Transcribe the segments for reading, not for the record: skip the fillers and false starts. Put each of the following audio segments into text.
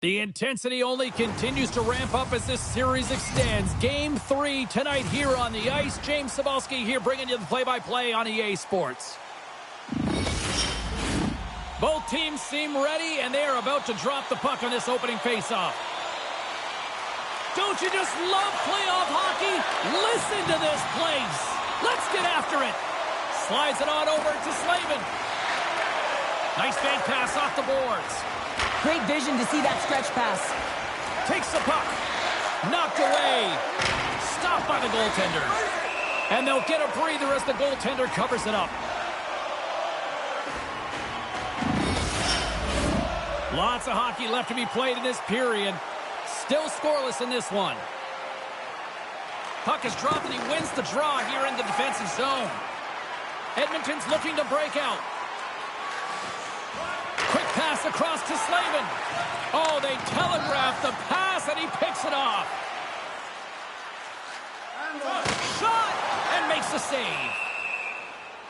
The intensity only continues to ramp up as this series extends. Game 3 tonight here on the ice. James Cybulski here bringing you the play-by-play on EA Sports. Both teams seem ready, and they are about to drop the puck on this opening face-off. Don't you just love playoff hockey? Listen to this place. Let's get after it. Slides it on over to Slavin. Nice fake pass off the boards. Great vision to see that stretch pass. Takes the puck. Knocked away. Stopped by the goaltender. And they'll get a breather as the goaltender covers it up. Lots of hockey left to be played in this period. Still scoreless in this one. Puck is dropped and he wins the draw here in the defensive zone. Edmonton's looking to break out. Quick pass across to Slavin. Oh, they telegraphed the pass and he picks it off. Shot and makes the save.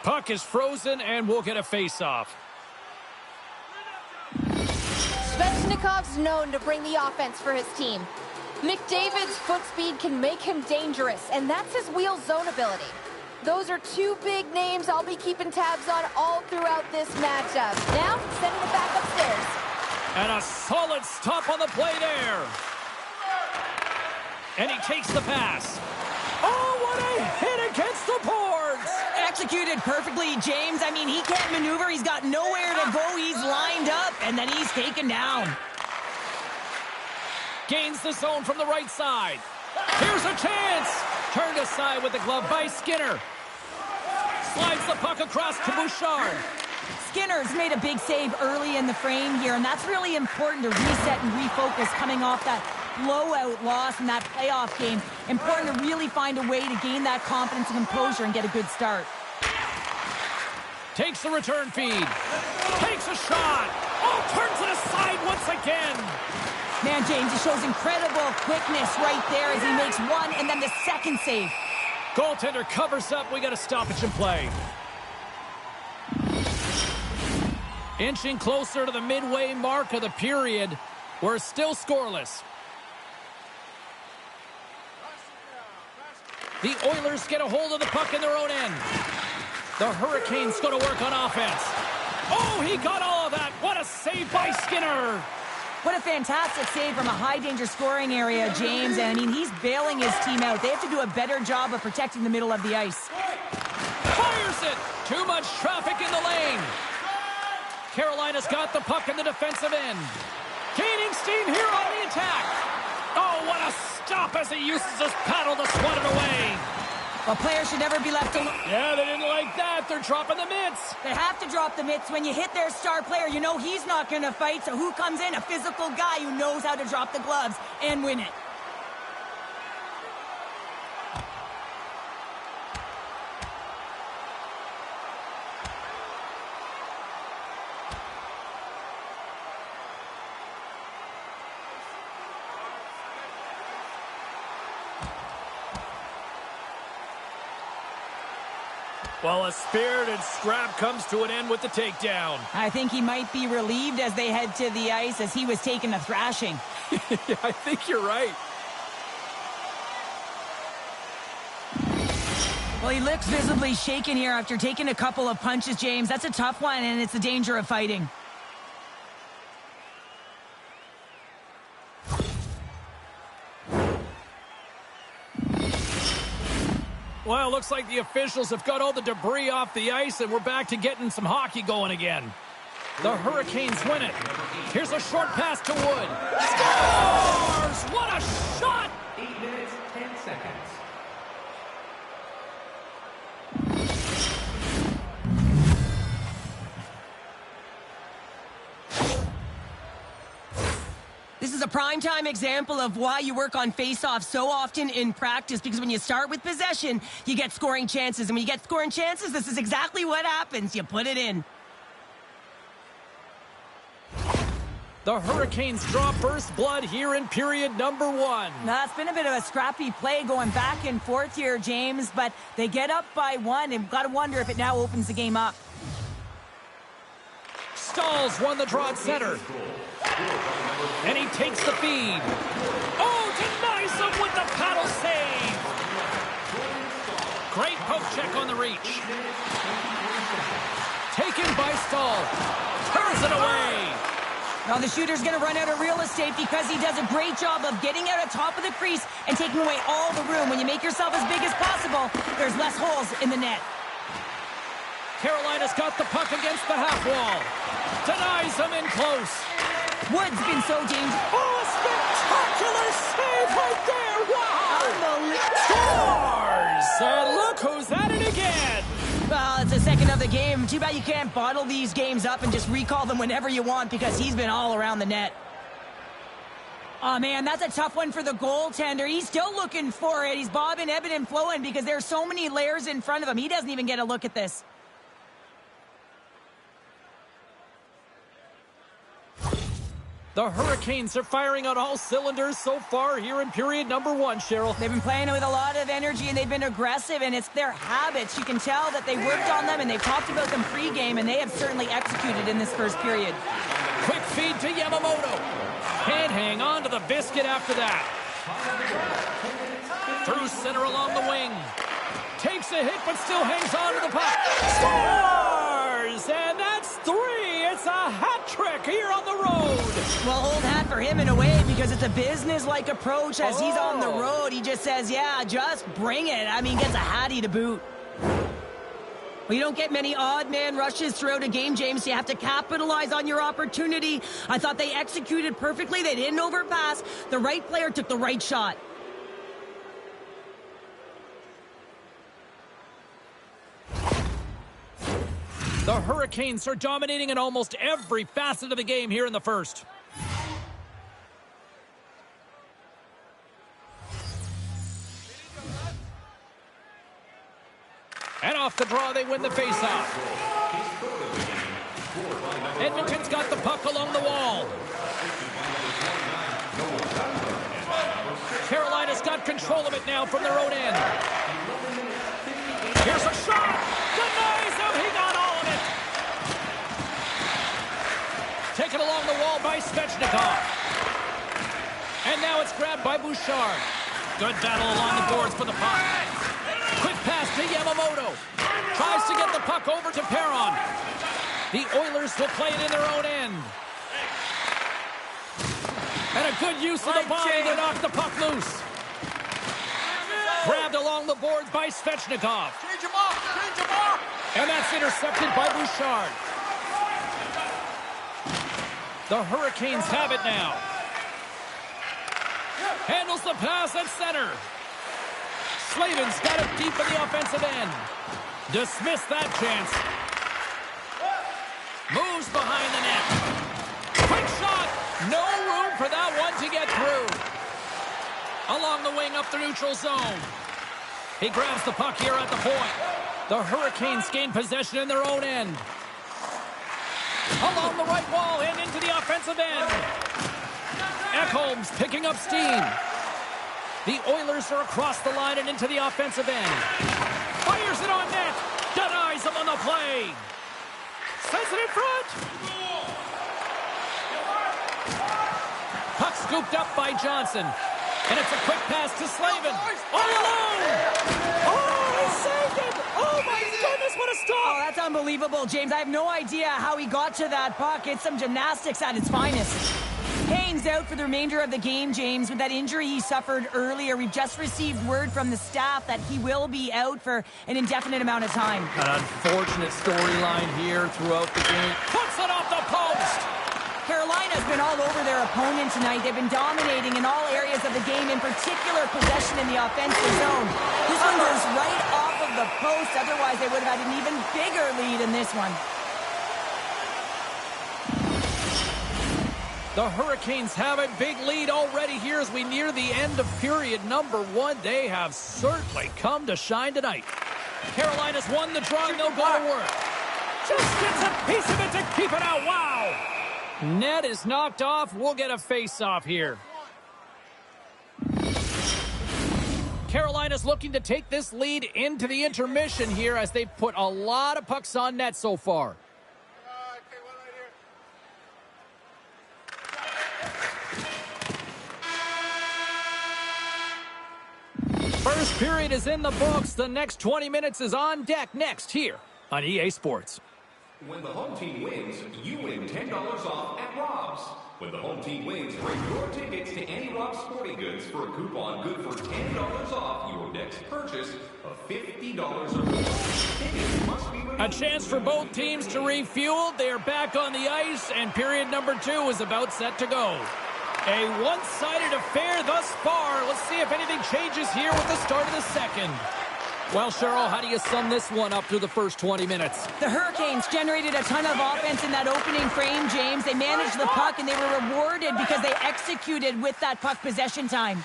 Puck is frozen and we'll get a face-off. Svechnikov's known to bring the offense for his team. McDavid's foot speed can make him dangerous, and that's his wheel zone ability. Those are two big names I'll be keeping tabs on all throughout this matchup. Now, sending it back upstairs. And a solid stop on the play there. And he takes the pass. Oh, what a hit against the boards! Executed perfectly, James. I mean, he can't maneuver. He's got nowhere to go. He's lined up, and then he's taken down. Gains the zone from the right side. Here's a chance. Turned aside with the glove by Skinner. Slides the puck across to Bouchard. Skinner's made a big save early in the frame here, and that's really important to reset and refocus coming off that blowout loss in that playoff game. Important to really find a way to gain that confidence and composure and get a good start. Takes the return feed. Takes a shot. Oh, turns it aside once again. Man, James, he shows incredible quickness right there as he makes one and then the second save. Goaltender covers up. We got a stoppage in play. Inching closer to the midway mark of the period. We're still scoreless. The Oilers get a hold of the puck in their own end. The Hurricanes go to work on offense. Oh, he got all of that. What a save by Skinner. What a fantastic save from a high-danger scoring area, James. And, I mean, he's bailing his team out. They have to do a better job of protecting the middle of the ice. Fires it. Too much traffic in the lane. Carolina's got the puck in the defensive end. Gaining steam here on the attack. Oh, what a stop as he uses his paddle to swat it away. Well, players should never be left alone. Yeah, they didn't like that. They're dropping the mitts. They have to drop the mitts. When you hit their star player, you know he's not going to fight. So who comes in? A physical guy who knows how to drop the gloves and win it. Well, a spirited scrap comes to an end with the takedown. I think he might be relieved as they head to the ice as he was taking a thrashing. Yeah, I think you're right. Well, he looks visibly shaken here after taking a couple of punches, James. That's a tough one, and it's the danger of fighting. Well, looks like the officials have got all the debris off the ice, and we're back to getting some hockey going again. The Hurricanes win it. Here's a short pass to Wood. Scores! What a shot! 8 minutes, 10 seconds. This is a prime-time example of why you work on face-offs so often in practice, because when you start with possession, you get scoring chances. And when you get scoring chances, this is exactly what happens. You put it in. The Hurricanes draw first blood here in period number 1. Now, it's been a bit of a scrappy play going back and forth here, James, but they get up by 1, and got to wonder if it now opens the game up. Stahls won the draw at center. And he takes the feed. Oh, denies him with the paddle save. Great poke check on the reach. Taken by Stahl. Turns it away. Now the shooter's going to run out of real estate because he does a great job of getting out at top of the crease and taking away all the room. When you make yourself as big as possible, there's less holes in the net. Carolina's got the puck against the half wall. Denies him in close. Wood's been so dangerous. Oh, a spectacular save right there. Wow. Unbelievable. Scores. And look who's at it again. Well, it's the second of the game. Too bad you can't bottle these games up and just recall them whenever you want, because he's been all around the net. Oh, man, that's a tough one for the goaltender. He's still looking for it. He's bobbing, ebbing, and flowing because there's so many layers in front of him. He doesn't even get a look at this. The Hurricanes are firing on all cylinders so far here in period number 1, Cheryl. They've been playing with a lot of energy, and they've been aggressive, and it's their habits. You can tell that they worked on them, and they've talked about them pregame, and they have certainly executed in this first period. Quick feed to Yamamoto. Can't hang on to the biscuit after that. Through center along the wing. Takes a hit, but still hangs on to the puck. Scores! And that's 3. It's a hat trick here on the road. Well, old hat for him in a way, because it's a business-like approach as he's on the road. He just says, yeah, just bring it. I mean, gets a hattie to boot. Well, you don't get many odd man rushes throughout a game, James. You have to capitalize on your opportunity. I thought they executed perfectly. They didn't overpass. The right player took the right shot. The Hurricanes are dominating in almost every facet of the game here in the first. And off the draw, they win the faceoff. Edmonton's got the puck along the wall. Carolina's got control of it now from their own end. Here's a shot. Denies him. He got all of it. Taken along the wall by Svechnikov. And now it's grabbed by Bouchard. Good battle along the boards for the puck. Quick pass to Yamamoto. Tries to get the puck over to Perron. The Oilers will play it in their own end. And a good use of the body to knock the puck loose. Grabbed along the boards by Svechnikov. Change him off! And that's intercepted by Bouchard. The Hurricanes have it now. Handles the pass at center. Slavin's got it deep in the offensive end. Dismiss that chance. Moves behind the net. Quick shot. No room for that one to get through. Along the wing up the neutral zone. He grabs the puck here at the point. The Hurricanes gain possession in their own end. Along the right wall and into the offensive end. Ekholm's picking up steam. The Oilers are across the line and into the offensive end. Fires it on net. Denies him on the play. Sends it in front. Puck scooped up by Johnson. And it's a quick pass to Slavin. All alone. Oh, he saved it. Oh, my goodness, what a stop. Oh, that's unbelievable, James. I have no idea how he got to that puck. It's some gymnastics at its finest. Kane's out for the remainder of the game, James, with that injury he suffered earlier. We've just received word from the staff that he will be out for an indefinite amount of time. An unfortunate storyline here throughout the game. Puts it off the post. Carolina's been all over their opponent tonight. They've been dominating in all areas of the game, in particular possession in the offensive zone. This one goes right off of the post. Otherwise, they would have had an even bigger lead in this one. The Hurricanes have a big lead already here as we near the end of period number 1. They have certainly come to shine tonight. Carolina's won the draw and they'll go to work. Just gets a piece of it to keep it out. Wow. Net is knocked off. We'll get a face-off here. Carolina's looking to take this lead into the intermission here as they've put a lot of pucks on net so far. First period is in the books. The next 20 minutes is on deck next here on EA Sports. When the home team wins, you win $10 off at Rob's. When the home team wins, bring your tickets to any Rob's Sporting Goods for a coupon good for $10 off your next purchase of $50 or more. Tickets must be ready. A chance for both teams to refuel. They are back on the ice, and period number 2 is about set to go. A one-sided affair thus far. Let's see if anything changes here with the start of the second. Well, Cheryl, how do you sum this one up through the first 20 minutes? The Hurricanes generated a ton of offense in that opening frame, James. They managed the puck, and they were rewarded because they executed with that puck possession time.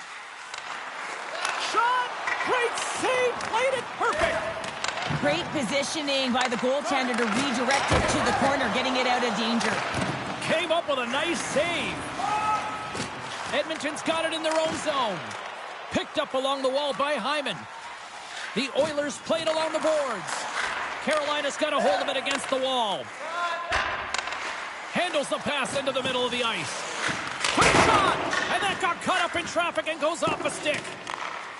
Shot! Great save! Played it perfect! Great positioning by the goaltender to redirect it to the corner, getting it out of danger. Came up with a nice save. Edmonton's got it in their own zone. Picked up along the wall by Hyman. The Oilers played along the boards. Carolina's got a hold of it against the wall. Handles the pass into the middle of the ice. Quick shot! And that got caught up in traffic and goes off a stick.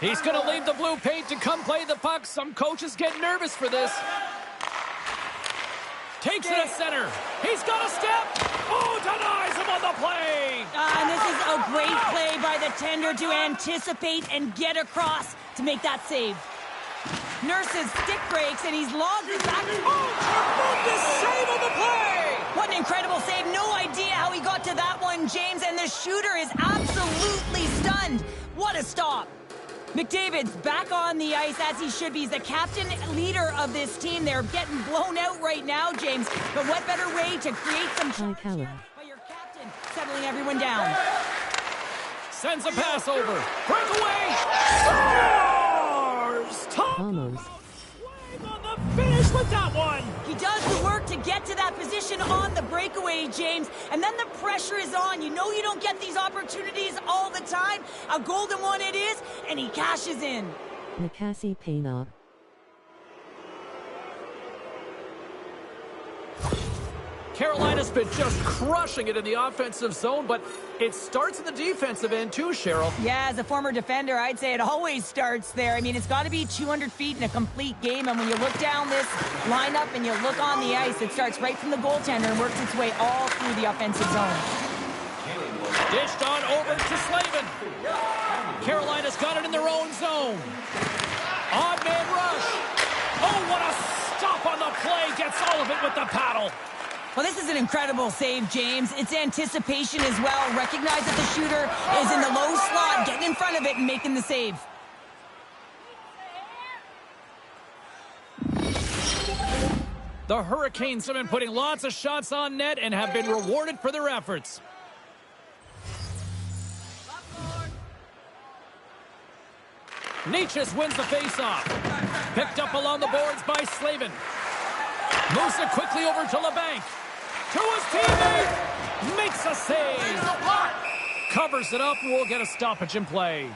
He's going to leave the blue paint to come play the puck. Some coaches get nervous for this. Takes it at center. He's got a step. Oh, denies him on the play. And this is a great play by the tender to anticipate and get across to make that save. Nurse's stick breaks, and he's logged it back. Oh, tremendous save on the play. What an incredible save. No idea how he got to that one, James, and the shooter is absolutely stunned. What a stop. McDavid's back on the ice as he should be. He's the captain leader of this team. They're getting blown out right now, James. But what better way to create some charge here by your captain settling everyone down. Sends a pass over. Breakaway. Scores! Almost. Swing on the finish with that one. He does the work to get to that position on the breakaway, James. And then the pressure is on. You know you don't get these opportunities all the time. A golden one it is, and he cashes in. Nikasi Paynob. Carolina's been just crushing it in the offensive zone, but it starts in the defensive end too, Cheryl. Yeah, as a former defender, I'd say it always starts there. I mean, it's got to be 200 feet in a complete game, and when you look down this lineup and you look on the ice, it starts right from the goaltender and works its way all through the offensive zone. Dished on over to Slavin. Carolina's got it in their own zone. Odd man rush. Oh, what a stop on the play. Gets all of it with the paddle. Well, this is an incredible save, James. It's anticipation as well. Recognize that the shooter is in the low slot, getting in front of it and making the save. The Hurricanes have been putting lots of shots on net and have been rewarded for their efforts. Necas wins the faceoff. Picked up along the boards by Slavin. Moves it quickly over to LeBanc. To his teammate. Makes a save. Covers it up and we'll get a stoppage in play.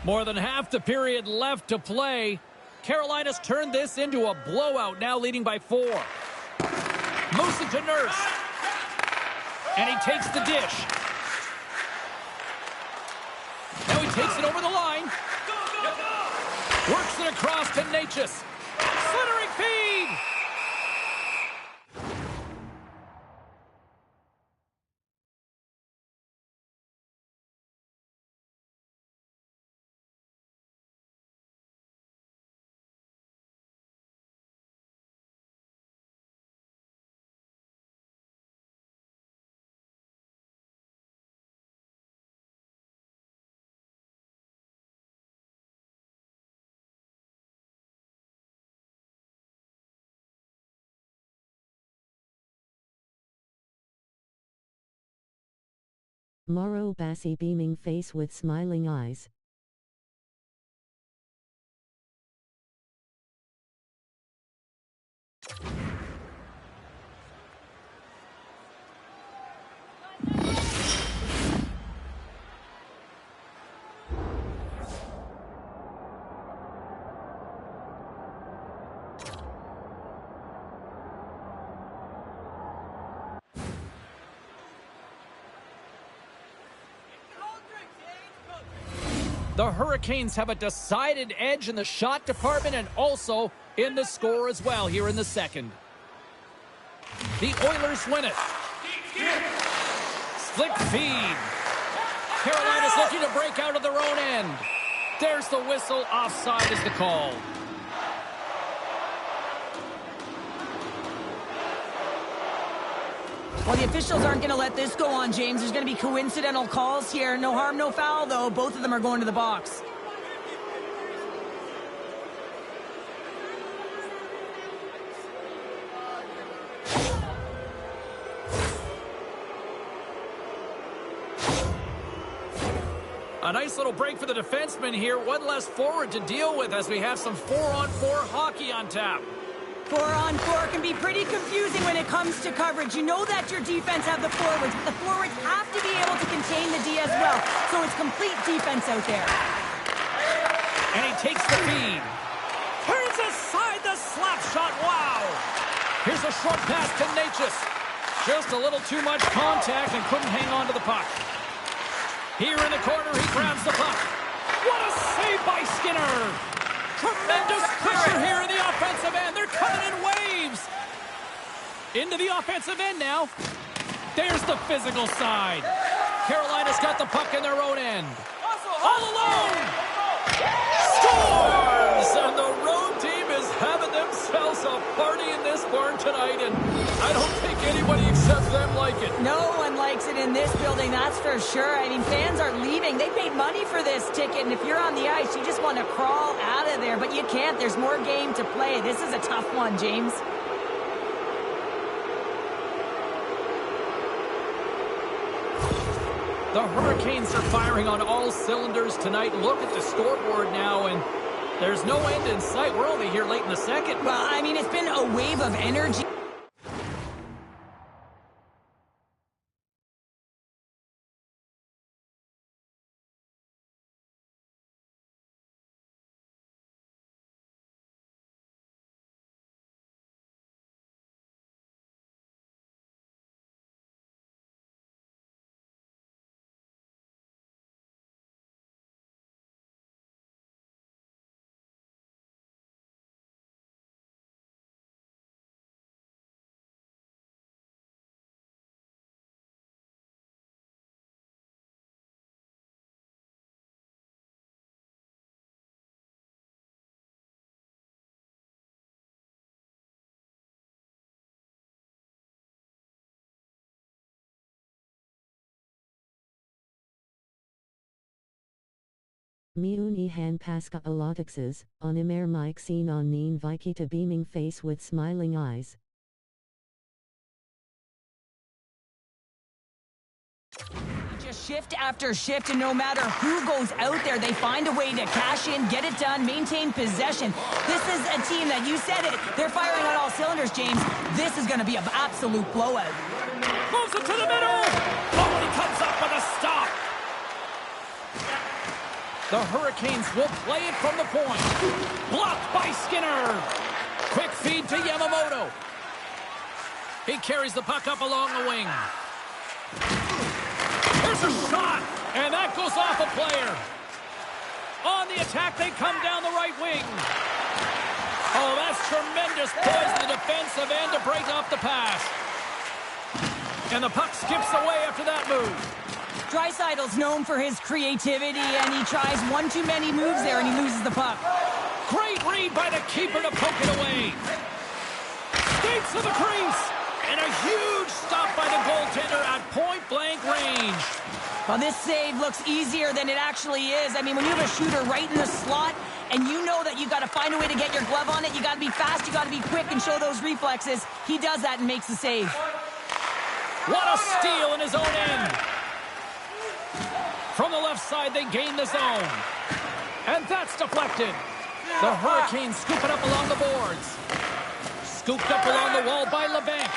More than half the period left to play. Carolina's turned this into a blowout, now leading by 4. Moves it to Nurse. And he takes the dish. Now he takes it over the line. Works it across to Necas. Slithering feed. Mauro Bassi beaming face with smiling eyes. The Hurricanes have a decided edge in the shot department and also in the score as well here in the second. The Oilers win it. Slick feed. Carolina's looking to break out of their own end. There's the whistle. Offside is the call. Well, the officials aren't going to let this go on, James. There's going to be coincidental calls here. No harm, no foul, though. Both of them are going to the box. A nice little break for the defenseman here. One less forward to deal with as we have some 4-on-4 hockey on tap. 4-on-4 can be pretty confusing when it comes to coverage. You know that your defense have the forwards, but the forwards have to be able to contain the D as well. So it's complete defense out there. And he takes the feed. Turns aside the slap shot. Wow. Here's a short pass to Necas. Just a little too much contact and couldn't hang on to the puck. Here in the corner, he grabs the puck. What a save by Skinner. Tremendous pressure here in the offensive end. They're coming in waves. Into the offensive end now. There's the physical side. Carolina's got the puck in their own end. All alone. Scores! And the road team is having themselves a party in this barn tonight. And I don't think anybody except them like it. No one likes it in this building. feeling, that's for sure. I mean, fans are leaving. They paid money for this ticket, and if you're on the ice, you just want to crawl out of there, but you can't. There's more game to play. This is a tough one, James. The Hurricanes are firing on all cylinders tonight. Look at the scoreboard now, and there's no end in sight. We're only here late in the second. Well, I mean, it's been a wave of energy. Miuni han paska alotixes, on imer mike seen on neen vikita beaming face with smiling eyes. Just shift after shift, and no matter who goes out there, they find a way to cash in, get it done, maintain possession. This is a team that, you said it, they're firing on all cylinders, James. This is going to be an absolute blowout. Moves it to the middle. Oh, he comes up with a stop. The Hurricanes will play it from the point. Blocked by Skinner. Quick feed to Yamamoto. He carries the puck up along the wing. There's a shot, and that goes off a player. On the attack, they come down the right wing. Oh, that's tremendous poise in the defensive end to break off the pass. And the puck skips away after that move. Draisaitl's known for his creativity, and he tries one too many moves there, and he loses the puck. Great read by the keeper to poke it away. Skates to the crease. And a huge stop by the goaltender at point-blank range. Well, this save looks easier than it actually is. I mean, when you have a shooter right in the slot, and you know that you got to find a way to get your glove on it, you got to be fast, you got to be quick, and show those reflexes. He does that and makes the save. What a steal in his own end. From the left side, they gain the zone. And that's deflected. The Hurricanes scoop it up along the boards. Scooped up along the wall by LeBanc.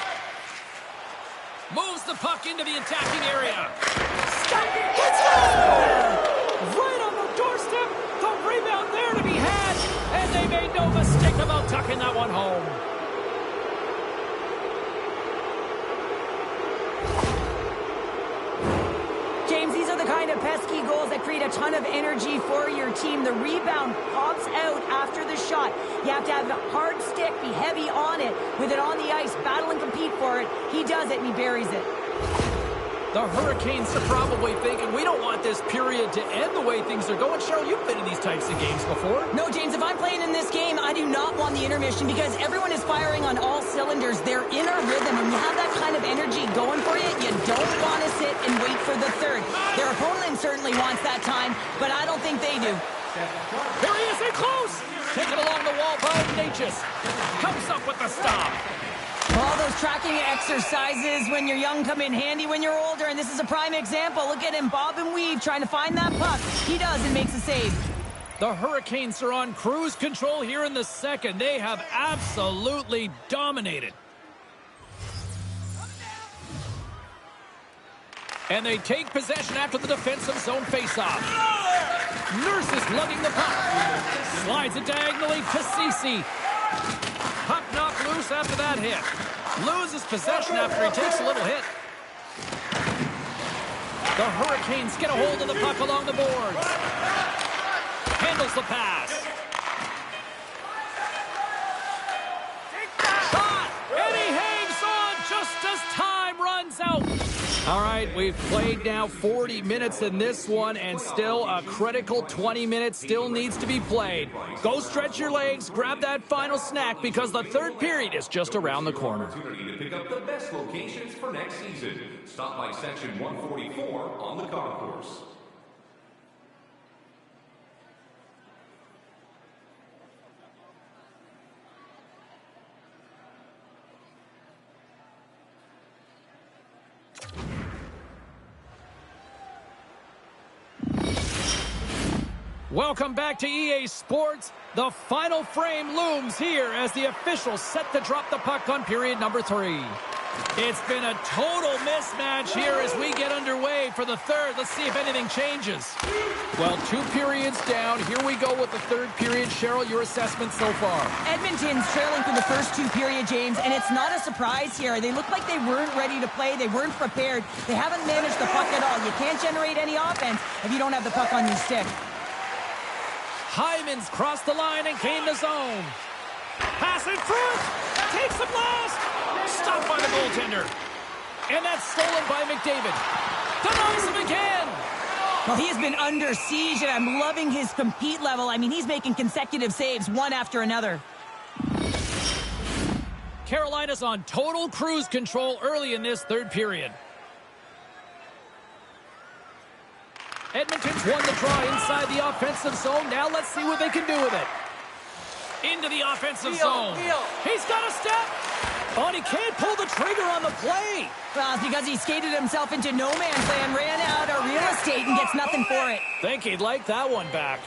Moves the puck into the attacking area. It's right on the doorstep. The rebound there to be had. And they made no mistake about tucking that one home. James, these are the kind of pesky goals that create a ton of energy for your team. The rebound pops out after the shot. You have to have a hard stick, be heavy on it, with it on the ice, battle and compete for it. He does it, and he buries it. The Hurricanes are probably thinking, we don't want this period to end the way things are going. Cheryl, you've been in these types of games before. No, James, if I'm playing in this game, I do not want the intermission because everyone is firing on all cylinders. They're in a rhythm. When you have that kind of energy going for you, you don't want to sit and wait for the third. Their opponent certainly wants that time, but I don't think they do. Here he is, in close. Taken along the wall by Natchez. Comes up with the stop. All those tracking exercises when you're young come in handy when you're older, and this is a prime example. Look at him bob and weave trying to find that puck. He does and makes a save. The Hurricanes are on cruise control here in the second. They have absolutely dominated. And they take possession after the defensive zone faceoff. Nurse is lugging the puck. Slides it diagonally to Ceci. Puck knocked loose after that hit. Loses possession after he takes a little hit. The Hurricanes get a hold of the puck along the boards. Handles the pass. Shot! And he hangs on just as time runs out. All right, we've played now 40 minutes in this one, and still a critical 20 minutes still needs to be played. Go stretch your legs, grab that final snack, because the third period is just around the corner. Opportunity to pick up the best locations for next season. Stop by section 144 on the concourse. Welcome back to EA Sports. The final frame looms here as the officials set to drop the puck on period number 3. It's been a total mismatch here as we get underway for the third. Let's see if anything changes. Well, 2 periods down. Here we go with the third period. Cheryl, your assessment so far? Edmonton's trailing for the first 2 period, James, and it's not a surprise here. They look like they weren't ready to play. They weren't prepared. They haven't managed the puck at all. You can't generate any offense if you don't have the puck on your stick. Hyman's crossed the line and came to zone. Pass in front. Takes the blast. Stopped by the goaltender. And that's stolen by McDavid. Denies him again. Well, he has been under siege, and I'm loving his compete level. I mean, he's making consecutive saves, one after another. Carolina's on total cruise control early in this third period. Edmonton's won the draw inside the offensive zone. Now let's see what they can do with it. Into the offensive zone. He's got a step. Oh, and he can't pull the trigger on the play. Well, it's because he skated himself into no man's land, ran out of real estate, and gets nothing for it. Think he'd like that one back.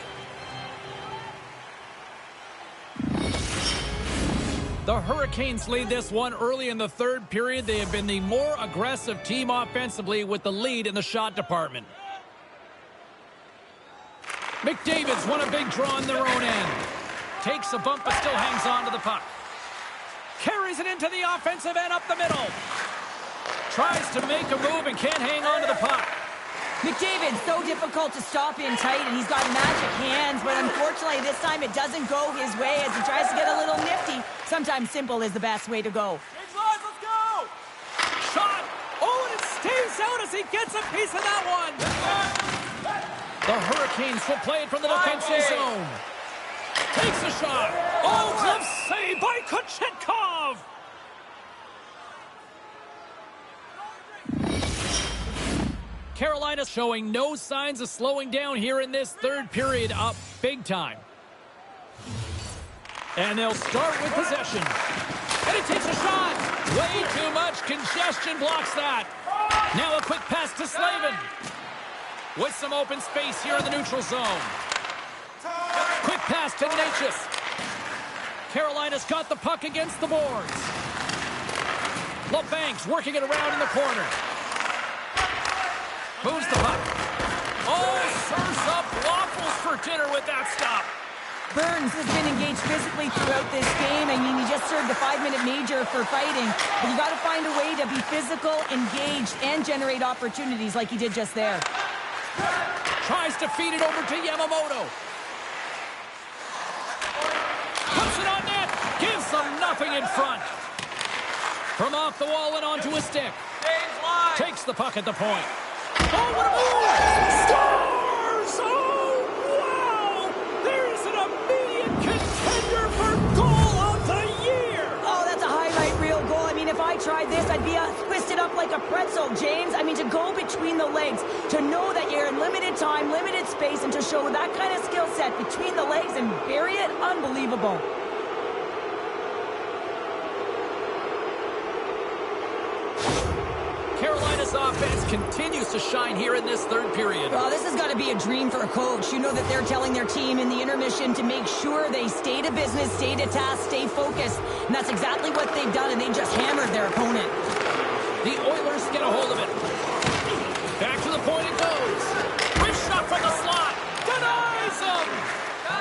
The Hurricanes lead this one early in the third period. They have been the more aggressive team offensively with the lead in the shot department. McDavid's won a big draw on their own end. Takes a bump but still hangs on to the puck. Carries it into the offensive end up the middle. Tries to make a move and can't hang on to the puck. McDavid's so difficult to stop in tight, and he's got magic hands, but unfortunately this time it doesn't go his way as he tries to get a little nifty. Sometimes simple is the best way to go. Let's go! Shot! Oh, and it stays out as he gets a piece of that one. The Hurricanes will play it from the defensive zone. Takes a shot. Oh, glove save by Kochetkov. Carolina showing no signs of slowing down here in this third period, up big time. And they'll start with possession. And he takes a shot. Way too much congestion blocks that. Now a quick pass to Slavin. With some open space here in the neutral zone. Quick pass to Natchez. Carolina's got the puck against the boards. LeBank's working it around in the corner. Moves the puck. Oh, serves up waffles for dinner with that stop. Burns has been engaged physically throughout this game. I mean, he just served a 5-minute major for fighting. But you got to find a way to be physical, engaged, and generate opportunities like he did just there. Tries to feed it over to Yamamoto. Puts it on net. Gives them nothing in front. From off the wall and onto a stick. Takes the puck at the point. Oh, what a move! Scores! Oh, wow! There's an immediate contender for goal of the year! Oh, that's a highlight reel goal. I mean, if I tried this, I'd be twisted up like a pretzel, James. I mean, to go between the legs, to know that you're in limited time, limited space, and to show that kind of skill set between the legs and bury it, unbelievable. Carolina's offense continues to shine here in this third period. Well, this has got to be a dream for a coach. You know that they're telling their team in the intermission to make sure they stay to business, stay to task, stay focused. And that's exactly what they've done, and they just hammered their opponent. The Oilers get a hold of it. Back to the point it goes. Quick shot from the slot. Denies him.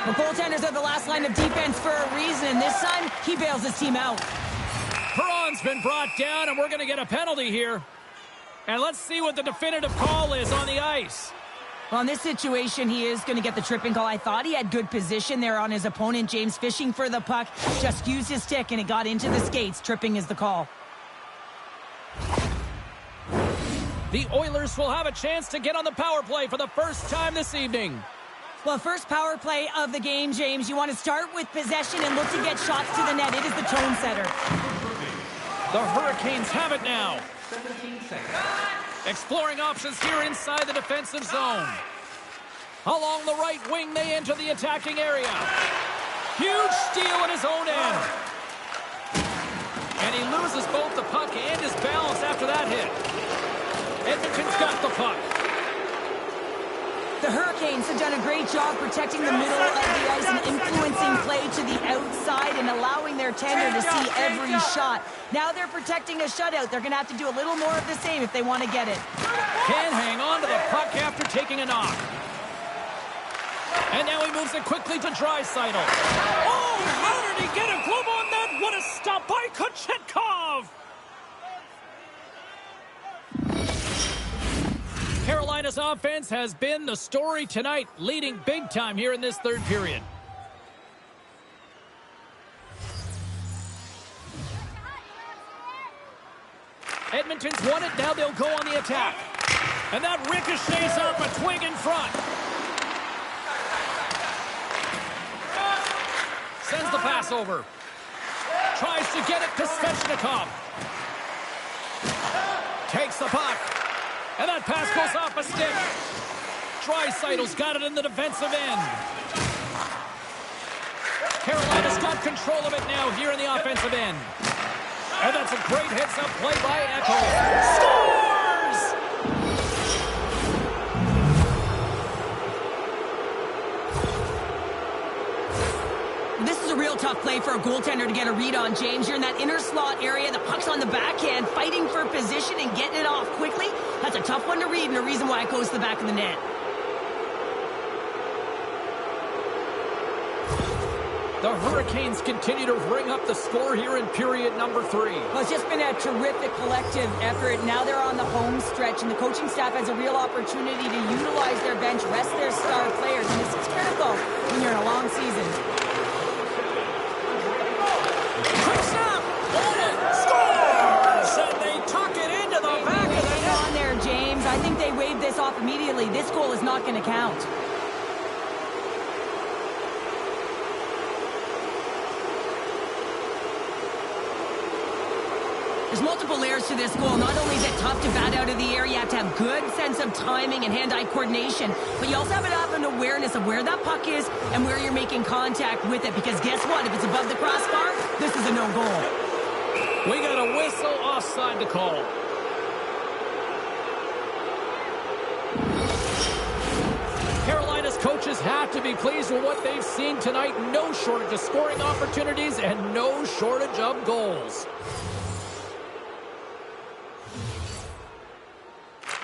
The goaltenders are the last line of defense for a reason, and this time, he bails his team out. Perron's been brought down, and we're going to get a penalty here. And let's see what the definitive call is on the ice. Well, in this situation, he is going to get the tripping call. I thought he had good position there on his opponent. James fishing for the puck, just used his stick, and it got into the skates. Tripping is the call. The Oilers will have a chance to get on the power play for the first time this evening. Well, first power play of the game, James. You want to start with possession and look to get shots to the net. It is the tone setter. The Hurricanes have it now. 17 seconds. Exploring options here inside the defensive zone. Along the right wing, they enter the attacking area. Huge steal in his own end. And he loses both the puck and his balance after that hit. Edmonton's got the puck. The Hurricanes have done a great job protecting the middle of the ice and influencing play to the outside and allowing their tender to see every shot. Now they're protecting a shutout. They're going to have to do a little more of the same if they want to get it. Can hang on to the puck after taking a knock. And now he moves it quickly to Draisaitl. Oh, how did he get a glove on that? What a stop by Kochetkov! Carolina's offense has been the story tonight, leading big time here in this third period. Edmonton's won it, now they'll go on the attack. And that ricochets up a twig in front. Sends the pass over. Tries to get it to Svechnikov. Takes the puck. And that pass goes off a stick. Draisaitl's got it in the defensive end. Carolina's got control of it now here in the offensive end. And that's a great heads-up play by Echo. Scores! This is a real tough play for a goaltender to get a read on, James. You're in that inner slot area. The puck's on the backhand, fighting for position and getting it off quickly. That's a tough one to read and a reason why it goes to the back of the net. The Hurricanes continue to ring up the score here in period number 3. Well, it's just been a terrific collective effort. Now they're on the home stretch, and the coaching staff has a real opportunity to utilize their bench, rest their star players, and this is critical when you're in a long season. Quick snap! Scores! And they tuck it into the back of the Hang net. on there, James. I think they waved this off immediately. This goal is not going to count. There's multiple layers to this goal. Not only is it tough to bat out of the air, you have to have good sense of timing and hand-eye coordination, but you also have to have an awareness of where that puck is and where you're making contact with it, because guess what? If it's above the crossbar, this is a no-goal. We got a whistle offside to call. Carolina's coaches have to be pleased with what they've seen tonight. No shortage of scoring opportunities and no shortage of goals.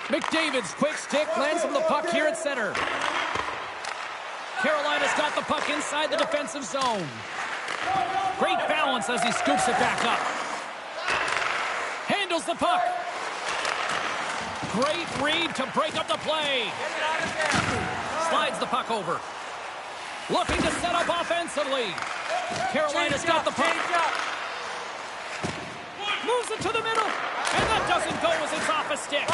McDavid's quick stick lands him the puck here at center. Carolina's got the puck inside the defensive zone. Great balance as he scoops it back up. Handles the puck. Great read to break up the play. Slides the puck over. Looking to set up offensively. Carolina's got the puck. Moves it to the middle. And that doesn't go as it's off a stick.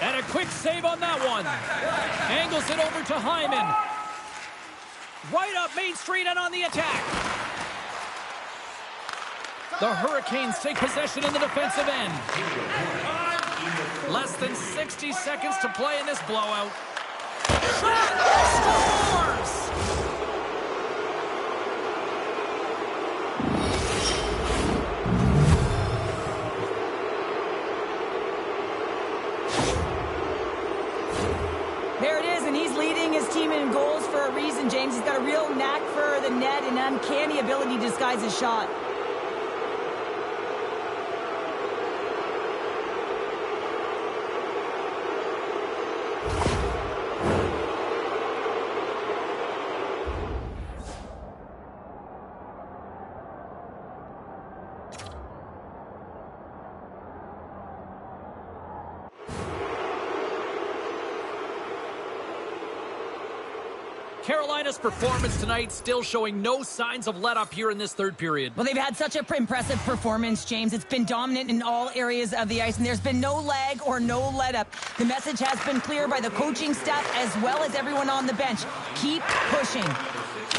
And a quick save on that one. Angles it over to Hyman. Right up Main Street and on the attack. The Hurricanes take possession in the defensive end. Less than 60 seconds to play in this blowout. Scores! There it is, and he's leading his team in goals for a reason, James. He's got a real knack for the net and uncanny ability to disguise his shot. Carolina's performance tonight still showing no signs of let-up here in this third period. Well, they've had such an impressive performance, James. It's been dominant in all areas of the ice, and there's been no lag or no let-up. The message has been clear by the coaching staff as well as everyone on the bench. Keep pushing.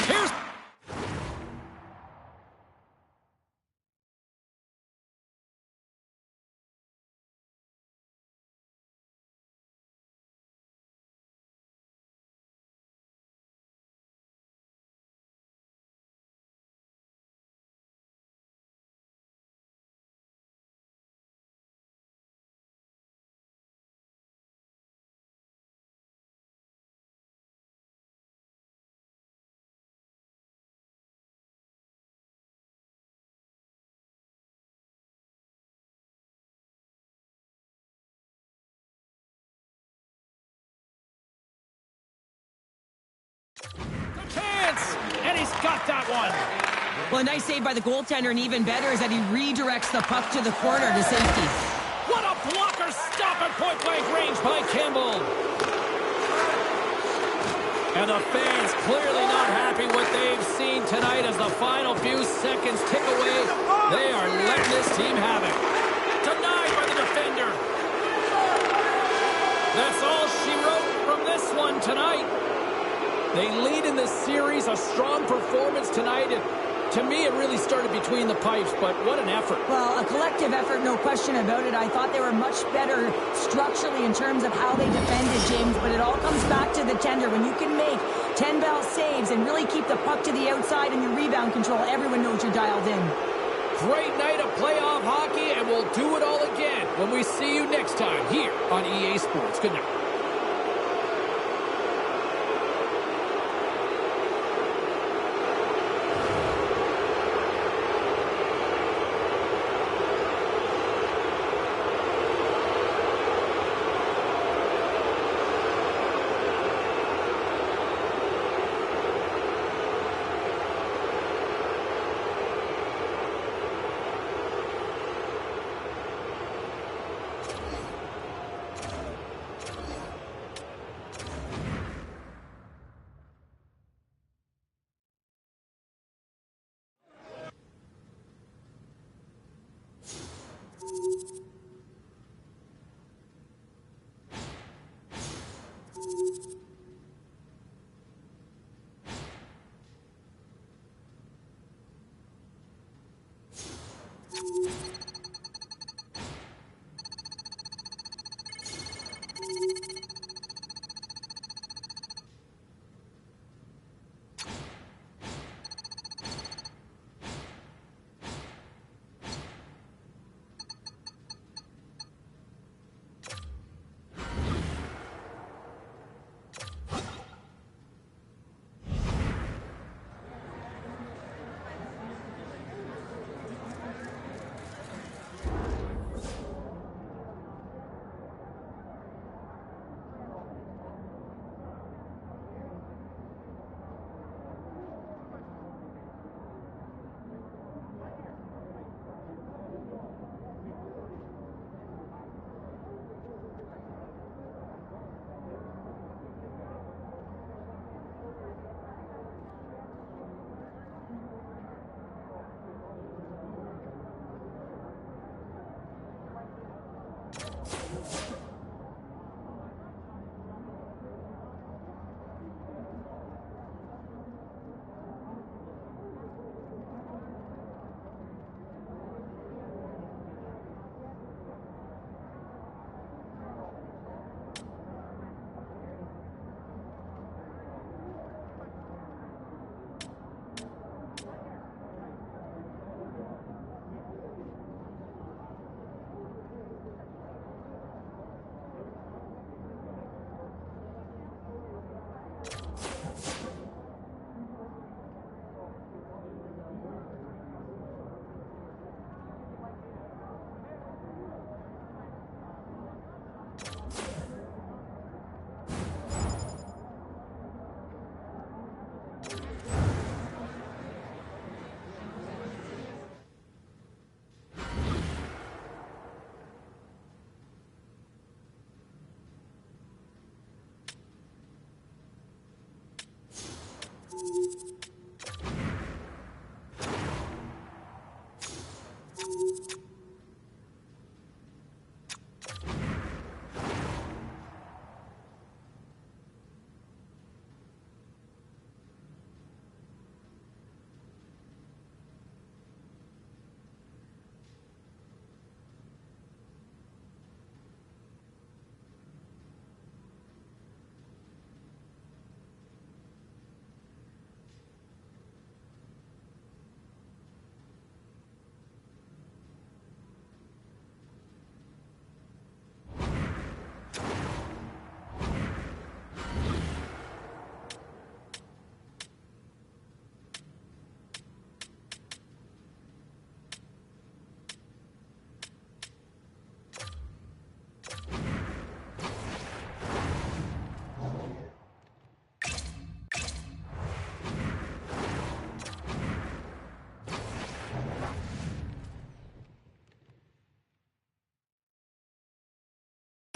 Here's... chance! And he's got that one. Well, a nice save by the goaltender, and even better is that he redirects the puck to the corner to safety. What a blocker! Stop at point-blank range by Campbell. And the fans clearly not happy what they've seen tonight as the final few seconds tick away. They are letting this team have it. Denied by the defender. That's all she wrote from this one tonight. They lead in this series, a strong performance tonight. And to me, it really started between the pipes, but what an effort. Well, a collective effort, no question about it. I thought they were much better structurally in terms of how they defended, James, but it all comes back to the tender. When you can make 10-bell saves and really keep the puck to the outside and your rebound control, everyone knows you're dialed in. Great night of playoff hockey, and we'll do it all again when we see you next time here on EA Sports. Good night.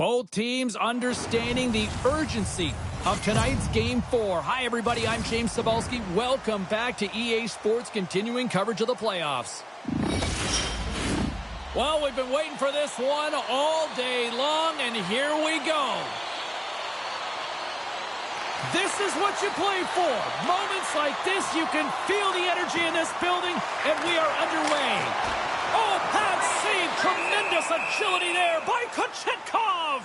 Both teams understanding the urgency of tonight's Game 4. Hi, everybody. I'm James Cebulski. Welcome back to EA Sports continuing coverage of the playoffs. Well, we've been waiting for this one all day long, and here we go. This is what you play for. Moments like this, you can feel the energy in this building, and we are underway. Oh, pad save. Tremendous agility there by Kochetkov.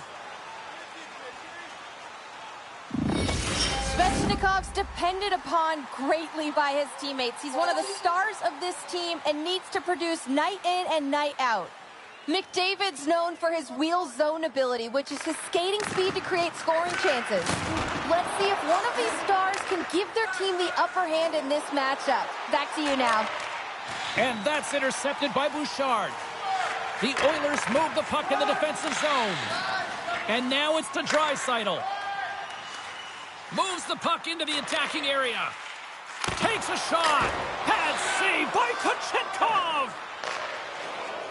Svechnikov's depended upon greatly by his teammates. He's one of the stars of this team and needs to produce night in and night out. McDavid's known for his wheel zone ability, which is his skating speed to create scoring chances. Let's see if one of these stars can give their team the upper hand in this matchup. Back to you now. And that's intercepted by Bouchard. The Oilers move the puck in the defensive zone. And now it's to Draisaitl. Moves the puck into the attacking area. Takes a shot. Pad save by Kochetkov.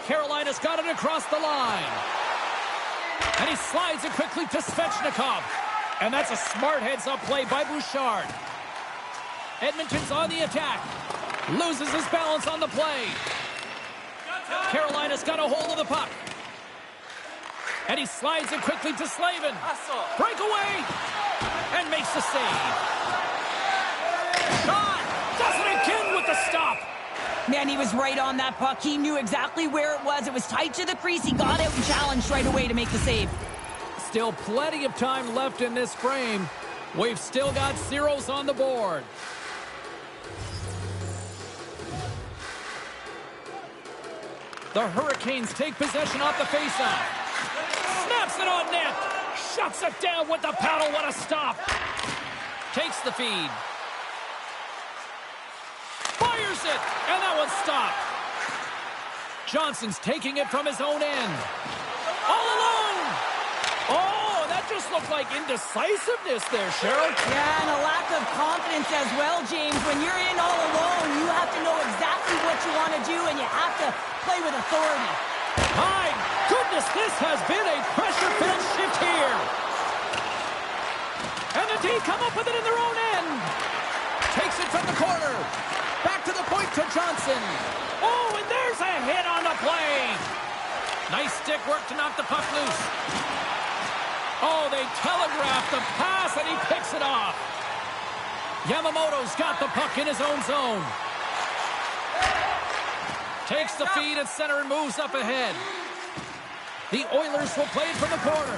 Carolina's got it across the line. And he slides it quickly to Svechnikov. And that's a smart heads-up play by Bouchard. Edmonton's on the attack. Loses his balance on the play. Carolina's got a hold of the puck. And he slides it quickly to Slavin. Breakaway. And makes the save. Shot. Does it again with the stop. Man, he was right on that puck. He knew exactly where it was. It was tight to the crease. He got out and challenged right away to make the save. Still plenty of time left in this frame. We've still got zeros on the board. The Hurricanes take possession off the faceoff. Snaps it on net. Shuts it down with the paddle. What a stop. Takes the feed. Fires it. And that one's stopped. Johnson's taking it from his own end. All alone. Oh, that just looked like indecisiveness there, Cheryl. Yeah, and a lack of confidence as well, James. When you're in all alone, you have to know exactly what you want to do, and you have to play with authority. My goodness, this has been a pressure-filled shift here. And the D come up with it in their own end. Takes it from the corner. Back to the point to Johnson. Oh, and there's a hit on the play. Nice stick work to knock the puck loose. Oh, they telegraphed the pass, and he picks it off. Yamamoto's got the puck in his own zone. Takes the feed at center and moves up ahead. The Oilers will play it from the corner.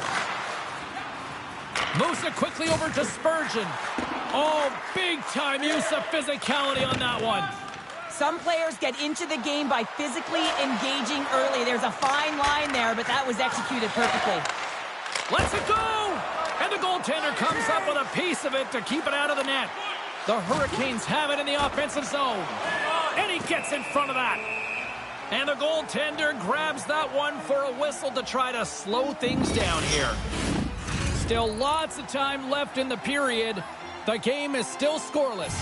Moves it quickly over to Spurgeon. Oh, big-time use of physicality on that one. Some players get into the game by physically engaging early. There's a fine line there, but that was executed perfectly. Lets it go! And the goaltender comes up with a piece of it to keep it out of the net. The Hurricanes have it in the offensive zone. And he gets in front of that. And the goaltender grabs that one for a whistle to try to slow things down here. Still lots of time left in the period. The game is still scoreless.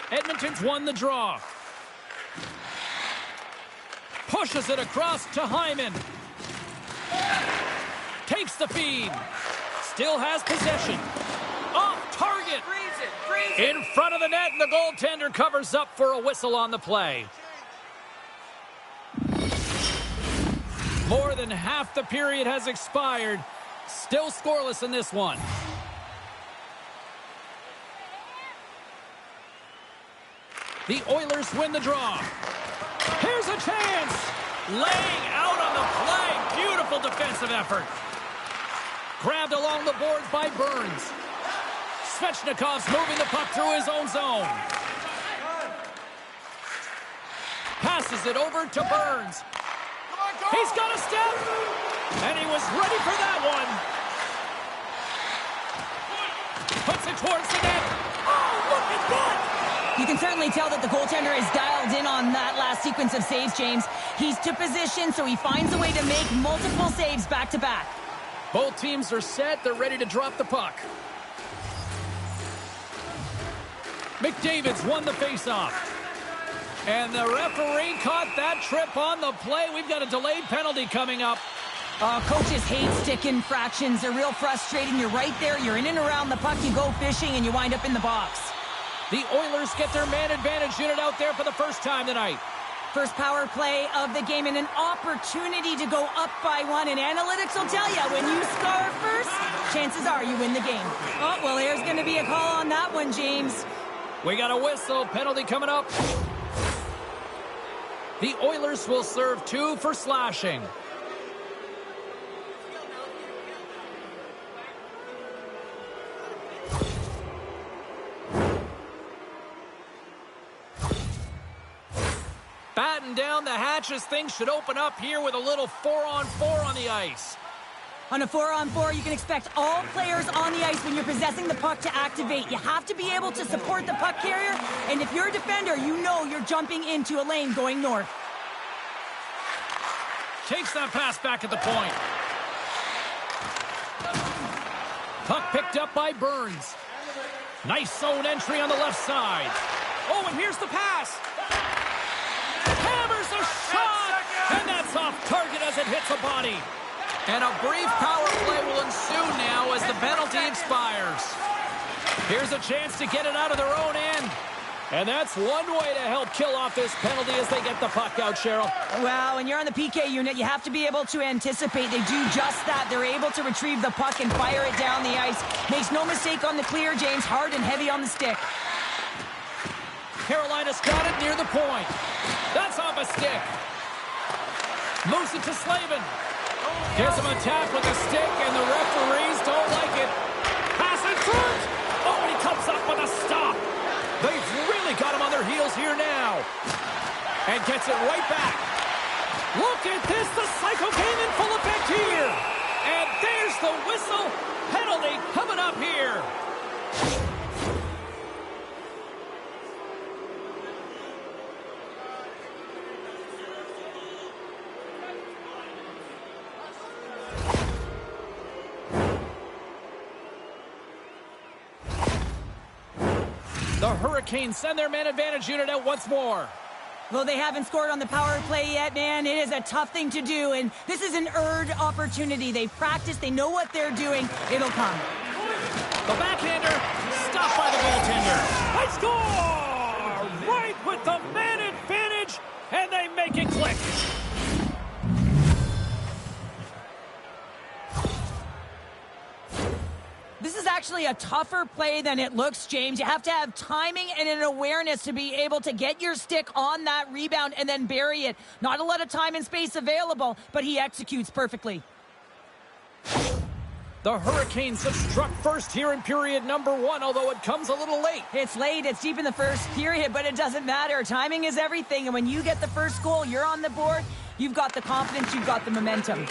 Edmonton's won the draw. Pushes it across to Hyman. Takes the feed. Still has possession. Off target. In front of the net, and the goaltender covers up for a whistle on the play. More than half the period has expired. Still scoreless in this one. The Oilers win the draw. Here's a chance. Laying out on the play. Beautiful defensive effort. Grabbed along the boards by Burns. Svechnikov's moving the puck through his own zone. Passes it over to Burns. He's got a step. And he was ready for that one. Puts it towards the net. Oh, look at that. You can certainly tell that the goaltender is dialed in on that last sequence of saves, James. He's to position, so he finds a way to make multiple saves back-to-back. Both teams are set. They're ready to drop the puck. McDavid's won the faceoff. And the referee caught that trip on the play. We've got a delayed penalty coming up. Coaches hate stick infractions. They're real frustrating. You're right there. You're in and around the puck. You go fishing, and you wind up in the box. The Oilers get their man advantage unit out there for the first time tonight. First power play of the game and an opportunity to go up by one. And analytics will tell you, when you score first, chances are you win the game. Oh, well, there's going to be a call on that one, James. We got a whistle. Penalty coming up. The Oilers will serve 2 for slashing. Batten down the hatches. Things should open up here with a little 4-on-4 on the ice. On a 4-on-4, you can expect all players on the ice when you're possessing the puck to activate. You have to be able to support the puck carrier, and if you're a defender, you know you're jumping into a lane going north. Takes that pass back at the point. Puck picked up by Burns. Nice zone entry on the left side. Oh, and here's the pass. Hammers a shot, and that's off target as it hits a body. And a brief power play will ensue now as the penalty expires. Here's a chance to get it out of their own end. And that's one way to help kill off this penalty as they get the puck out, Cheryl. Well, when you're on the PK unit, you have to be able to anticipate. They do just that. They're able to retrieve the puck and fire it down the ice. Makes no mistake on the clear, James. Hard and heavy on the stick. Carolina's got it near the point. That's off a stick. Moves it to Slavin. Gives him a tap with the stick, and the referees don't like it. Pass in front. Oh, and he comes up with a stop. They've really got him on their heels here now. And gets it right back. Look at this. The cycle came in full effect here. And there's the whistle. Penalty coming up here. The Hurricanes send their man advantage unit out once more. Well, they haven't scored on the power play yet, man. It is a tough thing to do, and this is an earned opportunity. They've practiced. They know what they're doing. It'll come. The backhander stopped by the goaltender. They score! Right with the man advantage, and they make it click. This is actually a tougher play than it looks, James. You have to have timing and an awareness to be able to get your stick on that rebound and then bury it. Not a lot of time and space available, but he executes perfectly. The Hurricanes have struck first here in period number 1, although it comes a little late. It's late, it's deep in the first period, but it doesn't matter. Timing is everything, and when you get the first goal, you're on the board. You've got the confidence, you've got the momentum.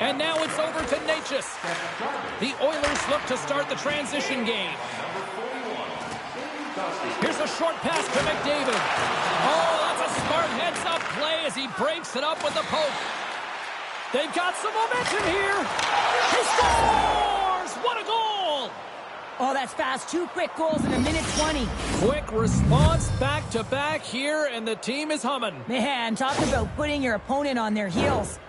And now it's over to Natchez. The Oilers look to start the transition game. Here's a short pass to McDavid. Oh, that's a smart heads-up play as he breaks it up with the poke. They've got some momentum here. He scores! What a goal! Oh, that's fast. 2 quick goals in a minute 20. Quick response back-to-back here, and the team is humming. Man, talk about putting your opponent on their heels.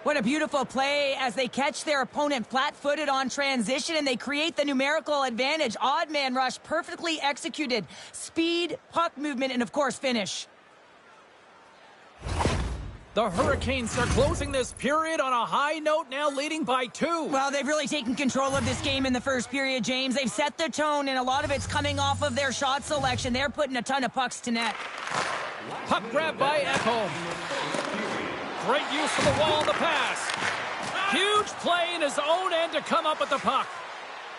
What a beautiful play as they catch their opponent flat-footed on transition and they create the numerical advantage. Odd man rush, perfectly executed. Speed, puck movement, and of course, finish. The Hurricanes are closing this period on a high note, now leading by 2. Well, they've really taken control of this game in the first period, James. They've set the tone, and a lot of it's coming off of their shot selection. They're putting a ton of pucks to net. Puck grab by Ekholm. Great use of the wall on the pass. Huge play in his own end to come up with the puck.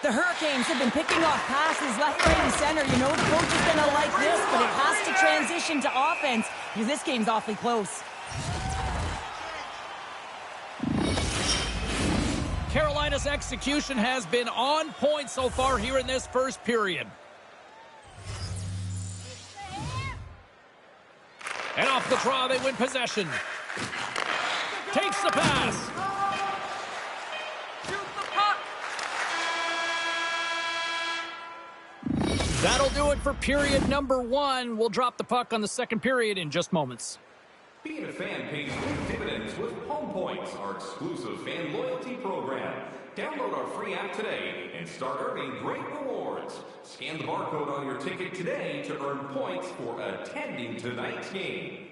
The Hurricanes have been picking off passes left, right, and center. You know the coach is going to like this, but it has to transition to offense because this game's awfully close. Carolina's execution has been on point so far here in this first period. And off the draw, they win possession. Takes the pass. That'll do it for period number 1. We'll drop the puck on the second period in just moments. Being a fan pays big dividends with Home Points, our exclusive fan loyalty program. Download our free app today and start earning great rewards. Scan the barcode on your ticket today to earn points for attending tonight's game.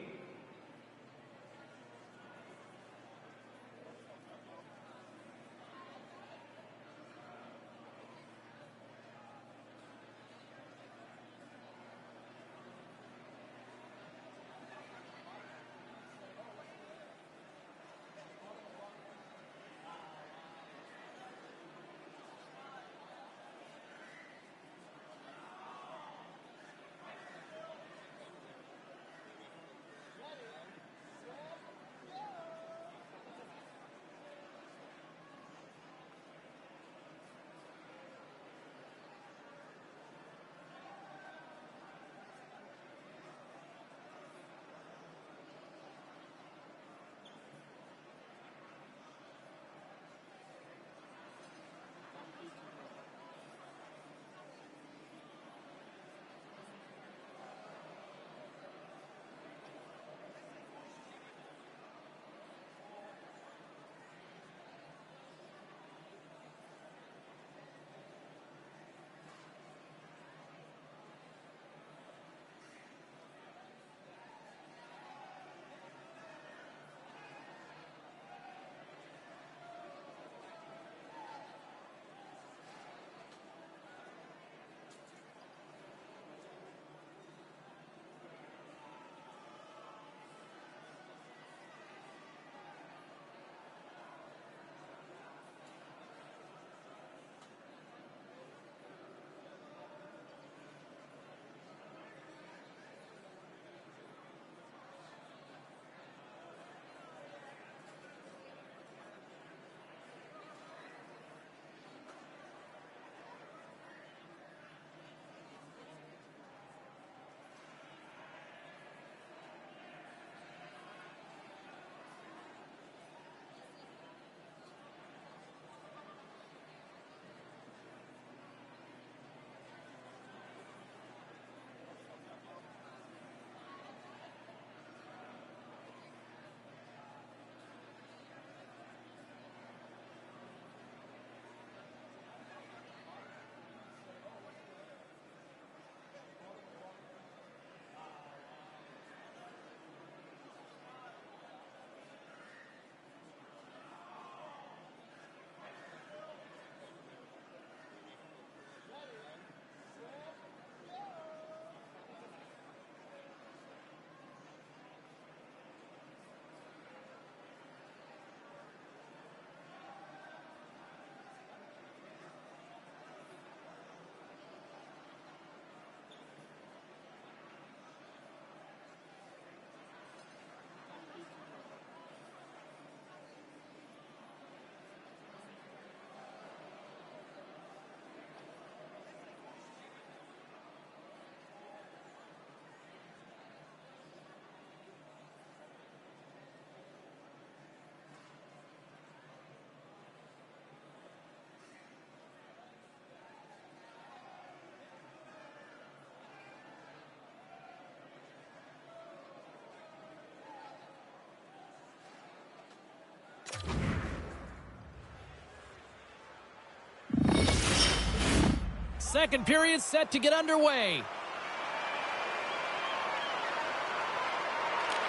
Second period set to get underway.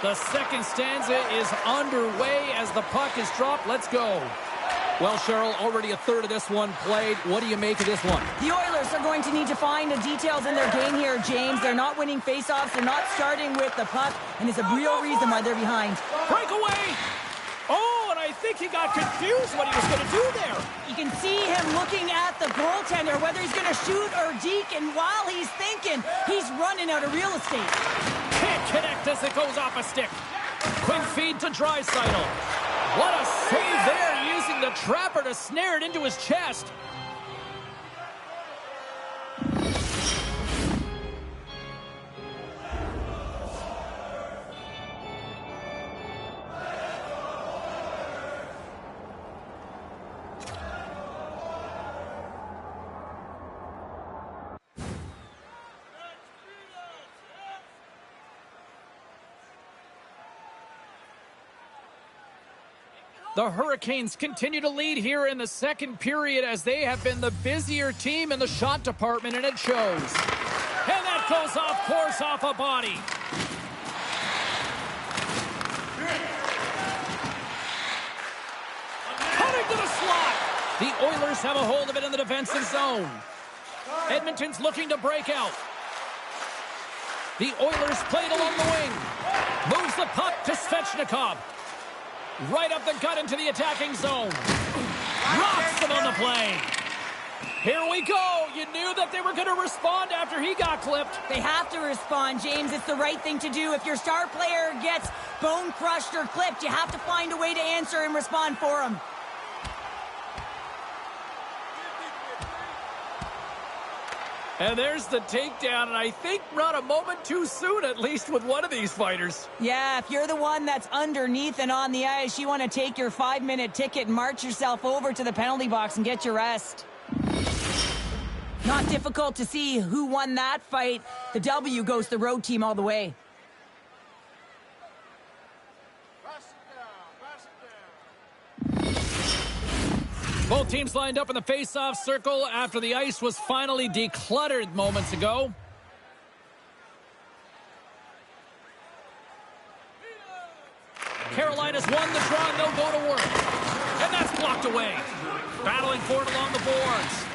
The second stanza is underway as the puck is dropped. Let's go. Well, Cheryl, already a third of this one played. What do you make of this one? The Oilers are going to need to find the details in their game here, James. They're not winning faceoffs. They're not starting with the puck, and it's a real reason why they're behind. Breakaway! Oh, and I think he got confused what he was going to do there. You can see him looking at the goaltender, whether he's going to shoot or deke, and while he's thinking, he's running out of real estate. Can't connect as it goes off a stick. Quick feed to Draisaitl. What a save there, using the trapper to snare it into his chest. The Hurricanes continue to lead here in the second period as they have been the busier team in the shot department, and it shows. And that goes off course off a body. Cutting to the slot. The Oilers have a hold of it in the defensive zone. Edmonton's looking to break out. The Oilers played along the wing. Moves the puck to Svechnikov. Right up the gut into the attacking zone. Rocks them on the play. Here we go. You knew that they were going to respond after he got clipped. They have to respond, James. It's the right thing to do. If your star player gets bone crushed or clipped, you have to find a way to answer and respond for him. And there's the takedown, and I think not a moment too soon, at least with one of these fighters. Yeah, if you're the one that's underneath and on the ice, you want to take your 5-minute ticket and march yourself over to the penalty box and get your rest. Not difficult to see who won that fight. The W goes to the road team all the way. Both teams lined up in the face-off circle after the ice was finally decluttered moments ago. Carolina's won the draw and they'll go to work. And that's blocked away. Battling for it along the boards.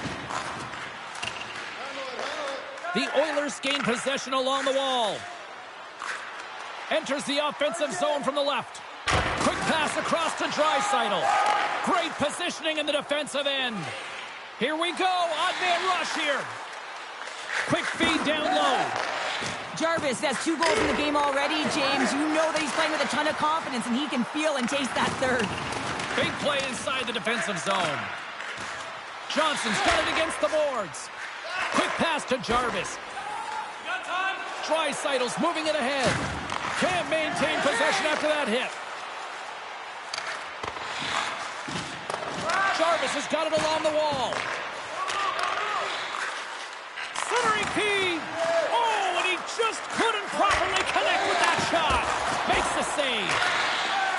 The Oilers gain possession along the wall. Enters the offensive zone from the left. Quick pass across to Draisaitl. Great positioning in the defensive end. Here we go. Odd man rush here. Quick feed down low. Jarvis has 2 goals in the game already, James. You know that he's playing with a ton of confidence, and he can feel and taste that third. Big play inside the defensive zone. Johnson's got it against the boards. Quick pass to Jarvis. Draisaitl's moving it ahead. Can't maintain possession after that hit. Jarvis has got it along the wall. Centering P. Oh, and he just couldn't properly connect with that shot. Makes the save.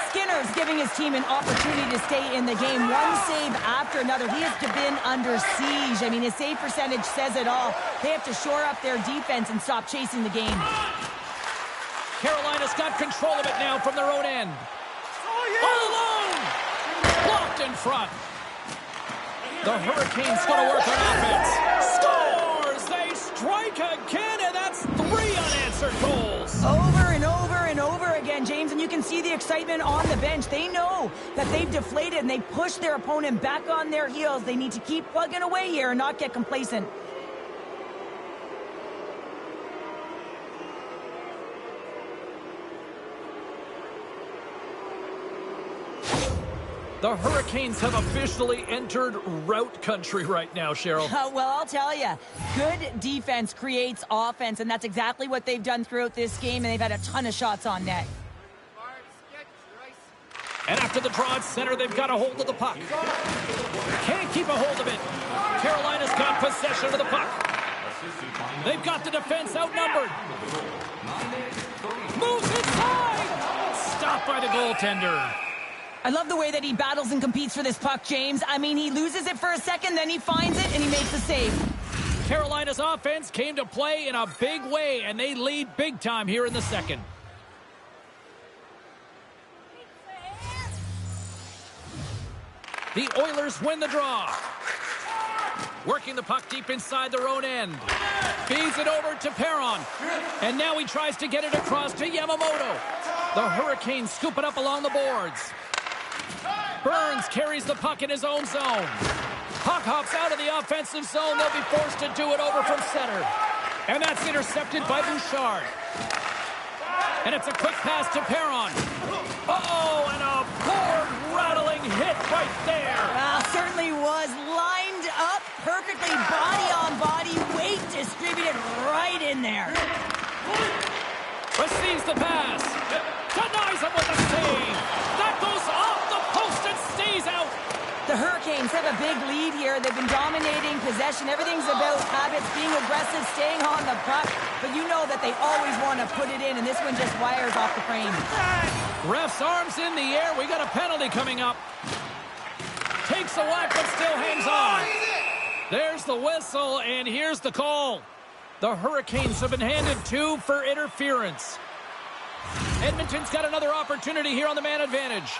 Skinner's giving his team an opportunity to stay in the game. One save after another. He has been under siege. I mean, his save percentage says it all. They have to shore up their defense and stop chasing the game. Carolina's got control of it now from their own end. All alone. Blocked in front. The Hurricanes going to work on offense. Scores! They strike again, and that's 3 unanswered goals. Over and over and over again, James, and you can see the excitement on the bench. They know that they've deflated, and they push their opponent back on their heels. They need to keep plugging away here and not get complacent. The Hurricanes have officially entered rout country right now, Cheryl. Well, I'll tell you, good defense creates offense, and that's exactly what they've done throughout this game, and they've had a ton of shots on net. And after the draw at center, they've got a hold of the puck. Can't keep a hold of it. Carolina's got possession of the puck. They've got the defense outnumbered. Moves inside. Stopped by the goaltender. I love the way that he battles and competes for this puck, James. I mean, he loses it for a second, then he finds it, and he makes the save. Carolina's offense came to play in a big way, and they lead big time here in the second. The Oilers win the draw. Working the puck deep inside their own end. Feeds it over to Perron. And now he tries to get it across to Yamamoto. The Hurricanes scoop it up along the boards. Burns carries the puck in his own zone. Puck hops out of the offensive zone. They'll be forced to do it over from center. And that's intercepted by Bouchard. And it's a quick pass to Perron. Uh-oh, and a board-rattling hit right there. Certainly was lined up perfectly, body on body, weight distributed right in there. Receives the pass. Denies him with a save. That goes off the post and stays out. The Hurricanes have a big lead here. They've been dominating possession. Everything's about habits, being aggressive, staying on the puck. But you know that they always want to put it in, and this one just wires off the frame. Ref's arms in the air. We got a penalty coming up. Takes a whack, but still hangs on. There's the whistle, and here's the call. The Hurricanes have been handed 2 for interference. Edmonton's got another opportunity here on the man advantage.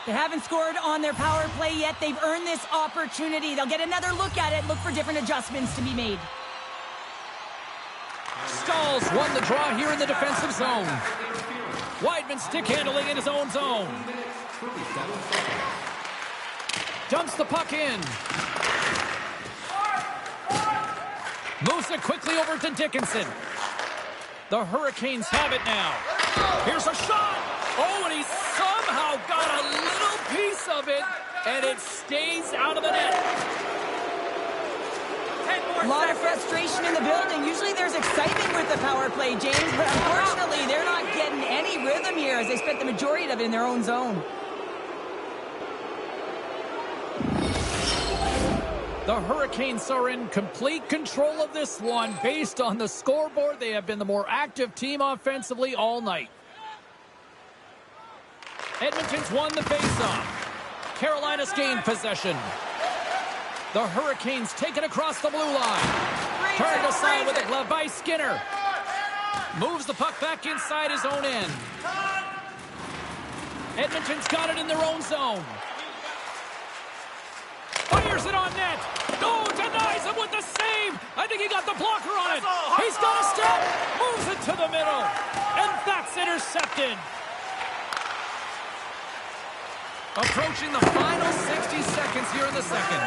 They haven't scored on their power play yet. They've earned this opportunity. They'll get another look at it, look for different adjustments to be made. Stalls won the draw here in the defensive zone. Weidman stick handling in his own zone. Dumps the puck in. Moves it quickly over to Dickinson. The Hurricanes have it now. Here's a shot. Oh, and he somehow got a little piece of it, and it stays out of the net. A lot of frustration in the building. Usually there's excitement with the power play, James, but unfortunately they're not getting any rhythm here as they spent the majority of it in their own zone. The Hurricanes are in complete control of this one. Based on the scoreboard, they have been the more active team offensively all night. Edmonton's won the faceoff. Carolina's gained possession. The Hurricanes take it across the blue line. Turned aside with a glove by Skinner. Moves the puck back inside his own end. Edmonton's got it in their own zone. Fires it on net. Oh, denies him with the save. I think he got the blocker on it. He's got a step. Moves it to the middle. And that's intercepted. Approaching the final 60 seconds here in the second.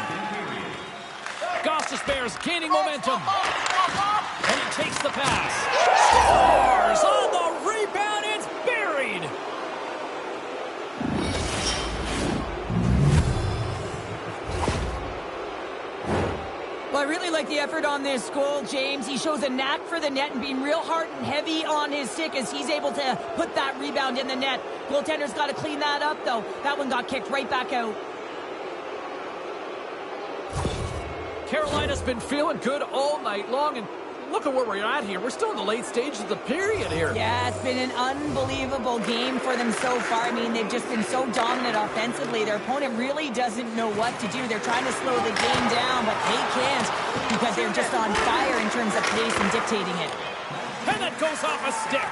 Gostis Bears gaining momentum. And he takes the pass. Scores on the rebound. It's buried. Well, I really like the effort on this goal, James. He shows a knack for the net and being real hard and heavy on his stick as he's able to put that rebound in the net. Goaltender's got to clean that up, though. That one got kicked right back out. Carolina's been feeling good all night long, and look at where we're at here. We're still in the late stages of the period here. Yeah, it's been an unbelievable game for them so far. I mean, they've just been so dominant offensively. Their opponent really doesn't know what to do. They're trying to slow the game down, but they can't because they're just on fire in terms of pace and dictating it. And that goes off a stick.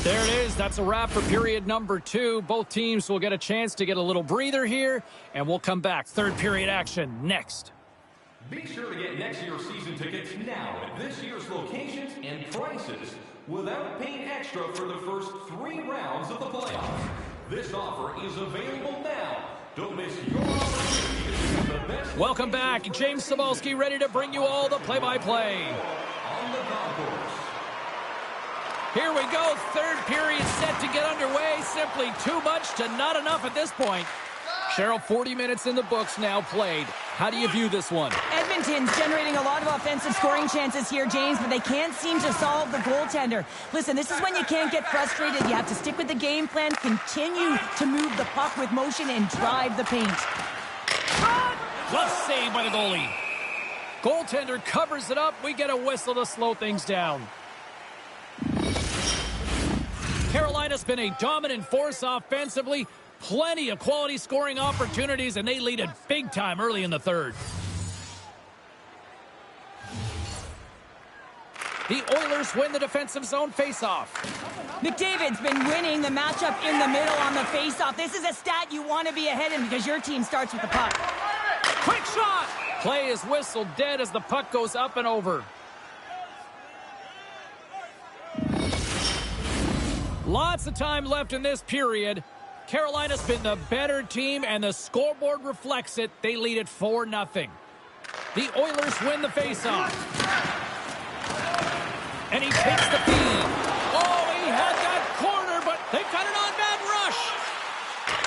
There it is. That's a wrap for period number 2. Both teams will get a chance to get a little breather here, and we'll come back. Third period action next. Be sure to get next year's season tickets now at this year's locations and prices without paying extra for the first 3 rounds of the playoffs. This offer is available now. Don't miss your opportunity to become the best. Welcome back. James Cebulski ready to bring you all the play-by-play. On the golf course. Here we go. Third period set to get underway. Simply too much to not enough at this point. Cheryl, 40 minutes in the books now played. How do you view this one? Edmonton's generating a lot of offensive scoring chances here, James, but they can't seem to solve the goaltender. Listen, this is when you can't get frustrated. You have to stick with the game plan, continue to move the puck with motion, and drive the paint. Glove save by the goalie. Goaltender covers it up. We get a whistle to slow things down. Carolina's been a dominant force offensively. Plenty of quality scoring opportunities, and they lead it big time early in the third. The Oilers win the defensive zone faceoff. McDavid's been winning the matchup in the middle on the faceoff. This is a stat you want to be ahead in because your team starts with the puck. Quick shot! Play is whistled dead as the puck goes up and over. Lots of time left in this period. Carolina's been the better team, and the scoreboard reflects it. They lead it 4-0. The Oilers win the faceoff. And he takes the feed. Oh, he had that corner, but they've got an on-man rush.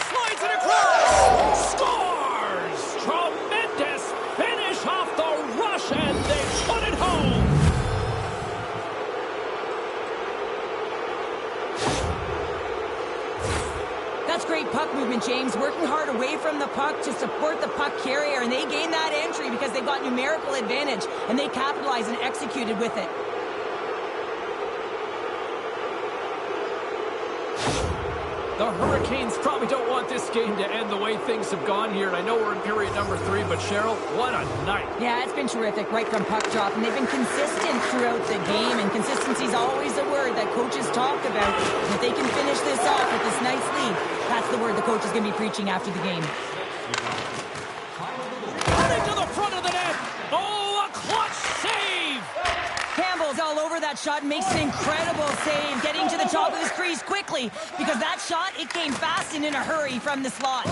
Slides it across. Scores! Tremendous finish off the rush, and they put it home. That's great puck movement, James. Working hard away from the puck to support the puck carrier, and they gained that entry because they got numerical advantage, and they capitalized and executed with it. The Hurricanes probably don't want this game to end the way things have gone here. And I know we're in period number 3, but Cheryl, what a night. Yeah, it's been terrific right from puck drop, and they've been consistent throughout the game, and consistency is always a word that coaches talk about. And if they can finish this off with this nice lead, that's the word the coach is going to be preaching after the game. Running to the front of the net. Oh, a clutch save. Campbell's all over that shot and makes an incredible save, getting to the top of his crease quickly, because that shot, it came fast and in a hurry from the slot.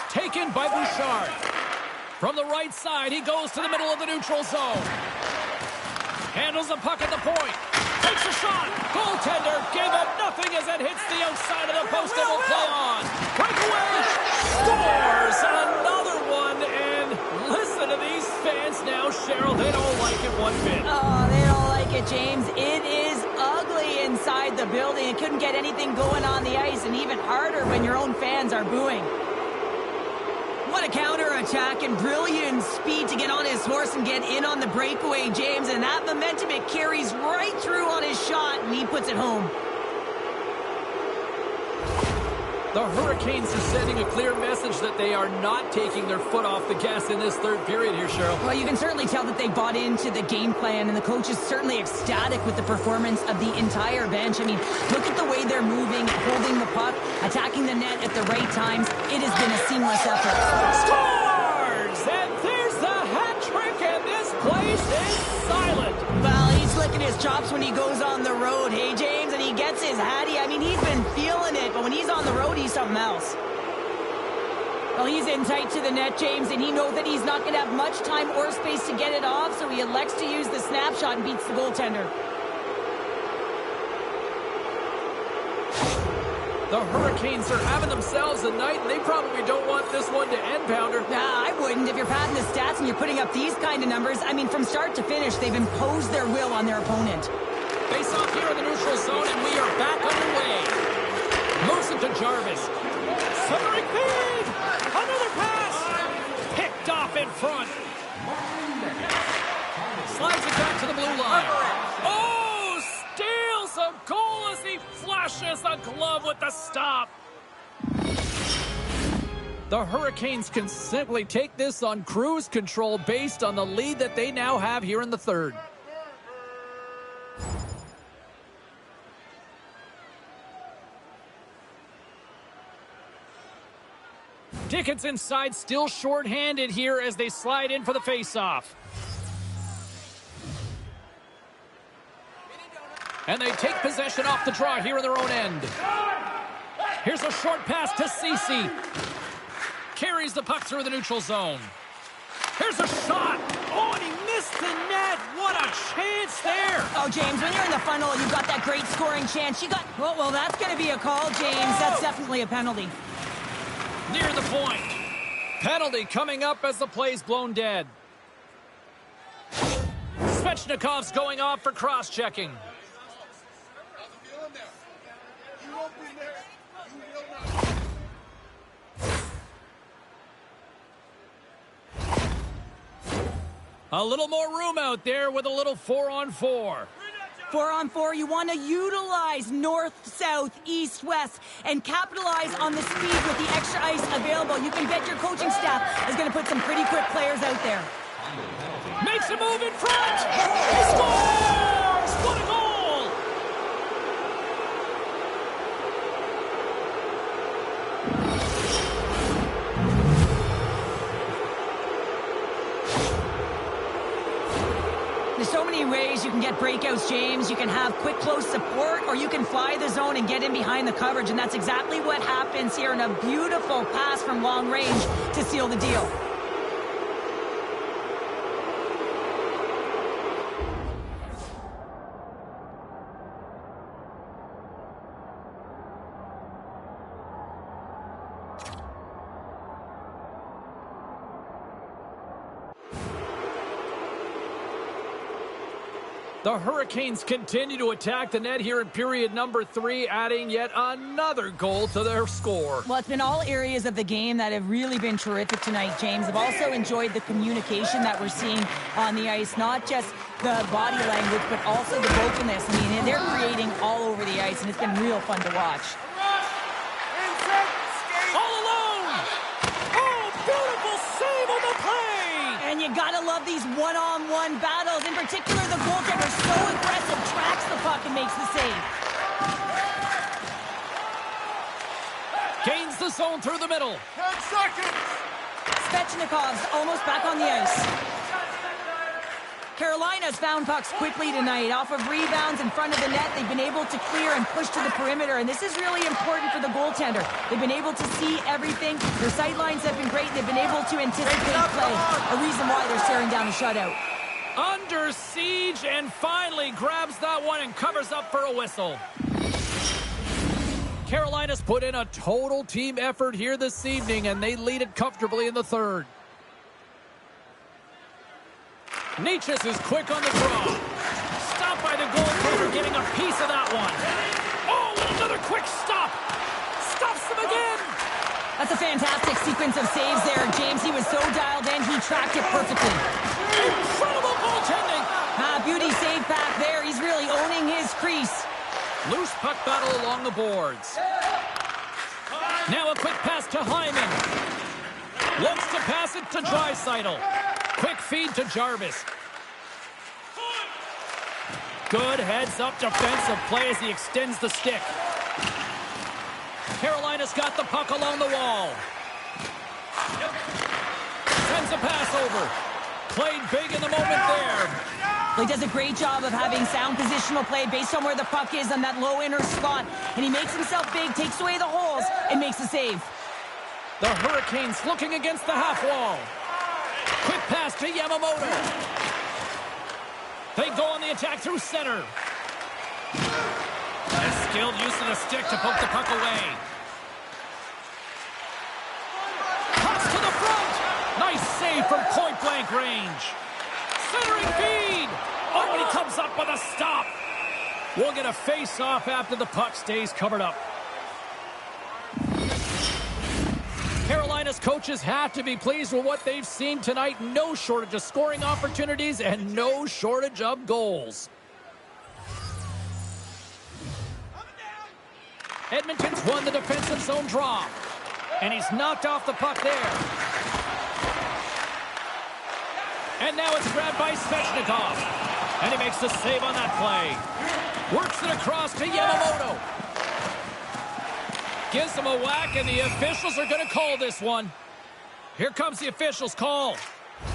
Taken by Bouchard. From the right side, he goes to the middle of the neutral zone. Handles the puck at the point. Takes a shot. Goaltender gave it nothing as it hits the outside of the post and will play on. Breakaway. Scores another one. And listen to these fans now, Cheryl. They don't like it one bit. Oh, they don't like it, James. It is ugly inside the building. It couldn't get anything going on the ice, and even harder when your own fans are booing. What a counter-attack and brilliant speed to get on his horse and get in on the breakaway, James. And that momentum, it carries right through on his shot, and he puts it home. The Hurricanes are sending a clear message that they are not taking their foot off the gas in this third period here, Cheryl. Well, you can certainly tell that they bought into the game plan, and the coach is certainly ecstatic with the performance of the entire bench. I mean, look at the way they're moving, holding the puck, attacking the net at the right times. It has been a seamless effort. Scores! And there's the hat trick, and this place is silent. Well, he's licking his chops when he goes on the road, hey, James, and he gets his hattie. I mean, he's been feeling it, but when he's on the road, he's something else. Well, he's in tight to the net, James, and he knows that he's not going to have much time or space to get it off, so he elects to use the snapshot and beats the goaltender. The Hurricanes are having themselves a night, and they probably don't want this one to end, Pounder. Nah, I wouldn't. If you're padding the stats and you're putting up these kind of numbers, I mean, from start to finish, they've imposed their will on their opponent. Face off here in the neutral zone, and we are back underway. Moves it to Jarvis. Centering feed! Another pass! Picked off in front. Slides it back to the blue line. Oh, steals a goal as he flashes the glove with the stop. The Hurricanes can simply take this on cruise control based on the lead that they now have here in the third. Tickets inside, still short-handed here as they slide in for the face-off. And they take possession off the draw here in their own end. Here's a short pass to Ceci. Carries the puck through the neutral zone. Here's a shot. Oh, and he missed the net. What a chance there. Oh, James, when you're in the funnel, you've got that great scoring chance. You got... Well, that's going to be a call, James. That's definitely a penalty. Near the point. Penalty coming up as the play's blown dead. Svechnikov's going off for cross-checking. A little more room out there with a little 4-on-4. 4-on-4, you want to utilize north, south, east, west, and capitalize on the speed with the extra ice available. You can bet your coaching staff is going to put some pretty quick players out there. Makes a move in front. He scores! What a goal! There's so many ways you can get breakouts, James. You can have quick, close support, or you can fly the zone and get in behind the coverage, and that's exactly what happens here in a beautiful pass from long range to seal the deal. The Hurricanes continue to attack the net here in period number 3, adding yet another goal to their score. Well, it's been all areas of the game that have really been terrific tonight, James. I've also enjoyed the communication that we're seeing on the ice, not just the body language, but also the vocalness. I mean, they're creating all over the ice, and it's been real fun to watch. All alone! Oh, beautiful save on the play! And you gotta love these one-on-one battles. In particular, the goaltender so aggressive, tracks the puck and makes the save. Gains the zone through the middle. 10 seconds! Svechnikov's almost back on the ice. Carolina's found pucks quickly tonight. Off of rebounds in front of the net, they've been able to clear and push to the perimeter, and this is really important for the goaltender. They've been able to see everything. Their sight lines have been great. They've been able to anticipate play, a reason why they're staring down a shutout. Under siege, and finally grabs that one and covers up for a whistle. Carolina's put in a total team effort here this evening, and they lead it comfortably in the third. Nietzsche is quick on the draw. Stopped by the goalkeeper, getting a piece of that one. Oh, another quick stop. Stops them again. That's a fantastic sequence of saves there, James. He was so dialed in, he tracked it perfectly. Incredible goaltending. Beauty save back there. He's really owning his crease. Loose puck battle along the boards. Now a quick pass to Hyman. Looks to pass it to Draisaitl. Quick feed to Jarvis. Good heads-up defensive play as he extends the stick. Carolina's got the puck along the wall. Sends a pass over. Played big in the moment there. He does a great job of having sound positional play based on where the puck is on that low inner spot. And he makes himself big, takes away the holes, and makes the save. The Hurricanes looking against the half wall. Quick pass to Yamamoto. They go on the attack through center. A skilled use of the stick to poke the puck away. Pucks to the front. Nice save from point-blank range. Centering feed. Oh, and he comes up with a stop. We'll get a face-off after the puck stays covered up. Carolina's coaches have to be pleased with what they've seen tonight. No shortage of scoring opportunities and no shortage of goals. Edmonton's won the defensive zone draw. And he's knocked off the puck there. And now it's grabbed by Svechnikov. And he makes the save on that play. Works it across to Yamamoto. Gives him a whack, and the officials are going to call this one. Here comes the officials' call.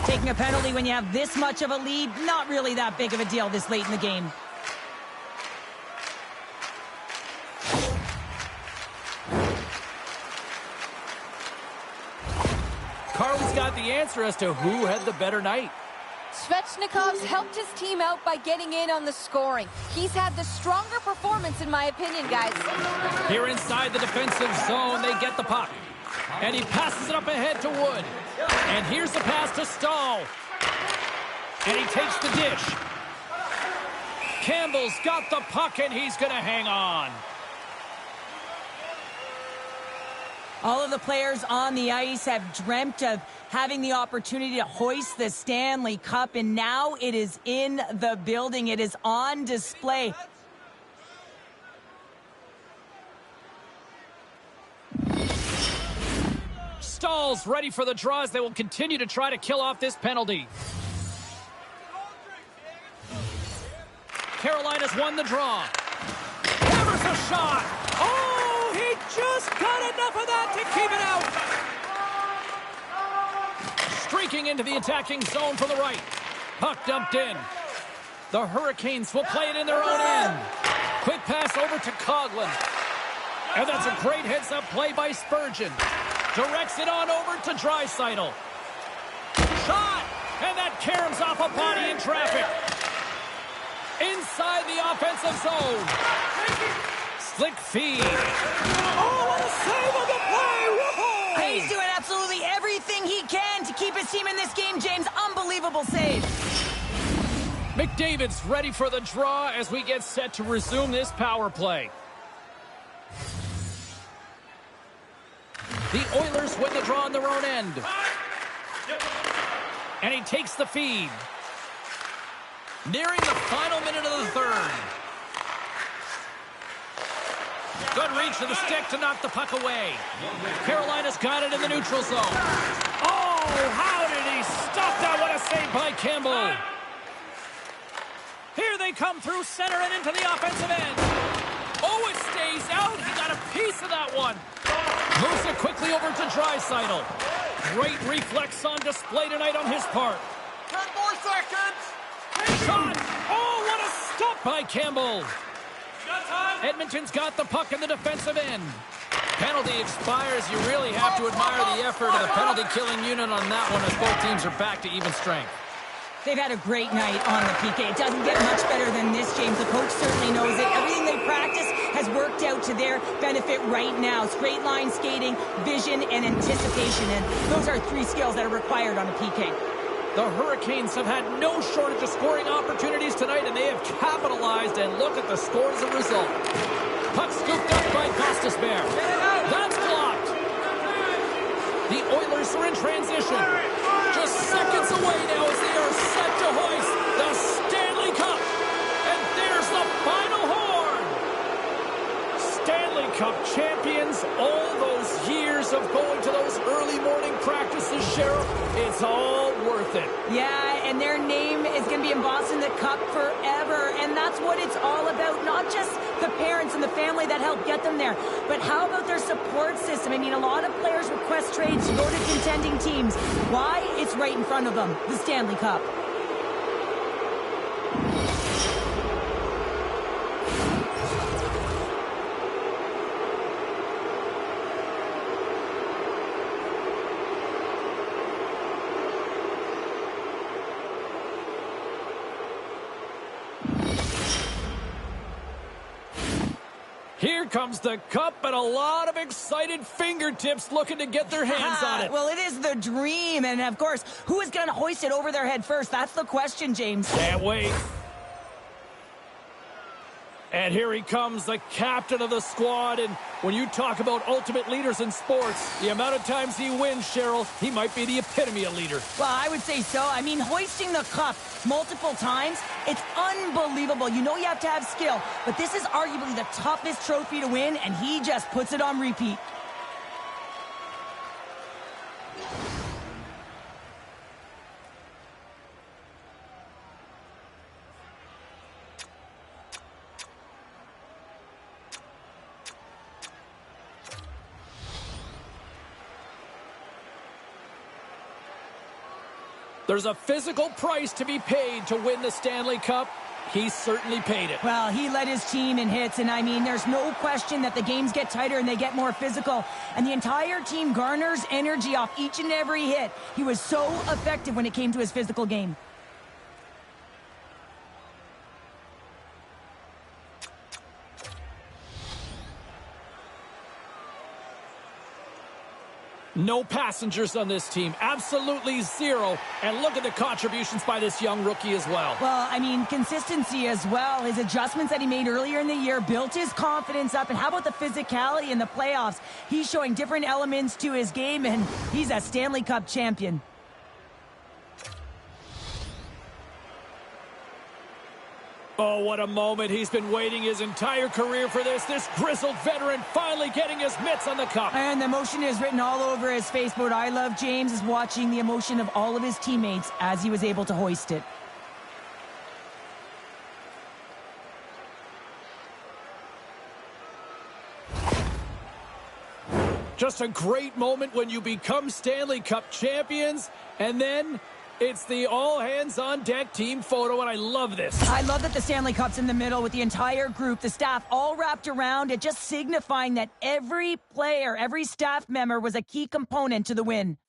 Taking a penalty when you have this much of a lead, not really that big of a deal this late in the game. Carly's got the answer as to who had the better night. Svechnikov's helped his team out by getting in on the scoring. He's had the stronger performance, in my opinion, guys. Here inside the defensive zone, they get the puck. And he passes it up ahead to Wood. And here's the pass to Stahl. And he takes the dish. Campbell's got the puck, and he's going to hang on. All of the players on the ice have dreamt of having the opportunity to hoist the Stanley Cup, and now it is in the building. It is on display. Stahl's ready for the draws. They will continue to try to kill off this penalty. Carolina's won the draw. Hammers a shot. Oh, he just got enough of that to keep it out. Streaking into the attacking zone from the right. Puck dumped in. The Hurricanes will play it in their own end. Quick pass over to Coughlin. And that's a great heads-up play by Spurgeon. Directs it on over to Draisaitl. Shot! And that caroms off a body in traffic. Inside the offensive zone. Slick feed. Oh, what a save on the play! Whoa! He's doing absolutely everything he can to keep his team in this game, James. Unbelievable save. McDavid's ready for the draw as we get set to resume this power play. The Oilers win the draw on their own end. And he takes the feed. Nearing the final minute of the third. Good reach to the stick to knock the puck away. Carolina's got it in the neutral zone. Oh, how did he stop that? What a save by Campbell. Here they come through center and into the offensive end. Oh, it stays out. He got a piece of that one. Moves it quickly over to Draisaitl. Great reflex on display tonight on his part. 10 more seconds. Shot. Oh, what a stop by Campbell. Edmonton's got the puck in the defensive end. Penalty expires. You really have to admire the effort of the penalty-killing unit on that one as both teams are back to even strength. They've had a great night on the PK. It doesn't get much better than this, James. The coach certainly knows it. Everything they practice has worked out to their benefit right now. Straight line skating, vision, and anticipation. And those are three skills that are required on a PK. The Hurricanes have had no shortage of scoring opportunities tonight, and they have capitalized, and look at the score as a result. Puck scooped up by Gostisbehere. That's blocked. The Oilers are in transition. Just seconds away now as they are set to hoist the Stanley Cup. And there's the final horn. Stanley Cup champions, all those years of going to those early morning practices, Sheriff, it's all worth it. Yeah, and their name is going to be embossed in the cup forever, and that's what it's all about. Not just the parents and the family that helped get them there, but how about their support system? I mean, a lot of players request trades to go to contending teams. Why? It's right in front of them, the Stanley Cup. Here comes the cup, and a lot of excited fingertips looking to get their hands on it. Well, it is the dream, and of course, who is going to hoist it over their head first? That's the question, James. Can't wait. And here he comes, the captain of the squad. And when you talk about ultimate leaders in sports, the amount of times he wins, Cheryl, he might be the epitome of leader. Well, I would say so. I mean, hoisting the cup multiple times, it's unbelievable. You know you have to have skill, but this is arguably the toughest trophy to win, and he just puts it on repeat. There's a physical price to be paid to win the Stanley Cup. He certainly paid it. Well, he led his team in hits, and I mean, there's no question that the games get tighter and they get more physical. And the entire team garners energy off each and every hit. He was so effective when it came to his physical game. No passengers on this team. Absolutely zero. And look at the contributions by this young rookie as well. Well, I mean, consistency as well. His adjustments that he made earlier in the year built his confidence up. And how about the physicality in the playoffs? He's showing different elements to his game, and he's a Stanley Cup champion. Oh, what a moment. He's been waiting his entire career for this. This grizzled veteran finally getting his mitts on the cup. And the emotion is written all over his face. But what I love, James, is watching the emotion of all of his teammates as he was able to hoist it. Just a great moment when you become Stanley Cup champions, and then it's the all-hands-on-deck team photo, and I love this. I love that the Stanley Cup's in the middle with the entire group, the staff all wrapped around it, just signifying that every player, every staff member was a key component to the win.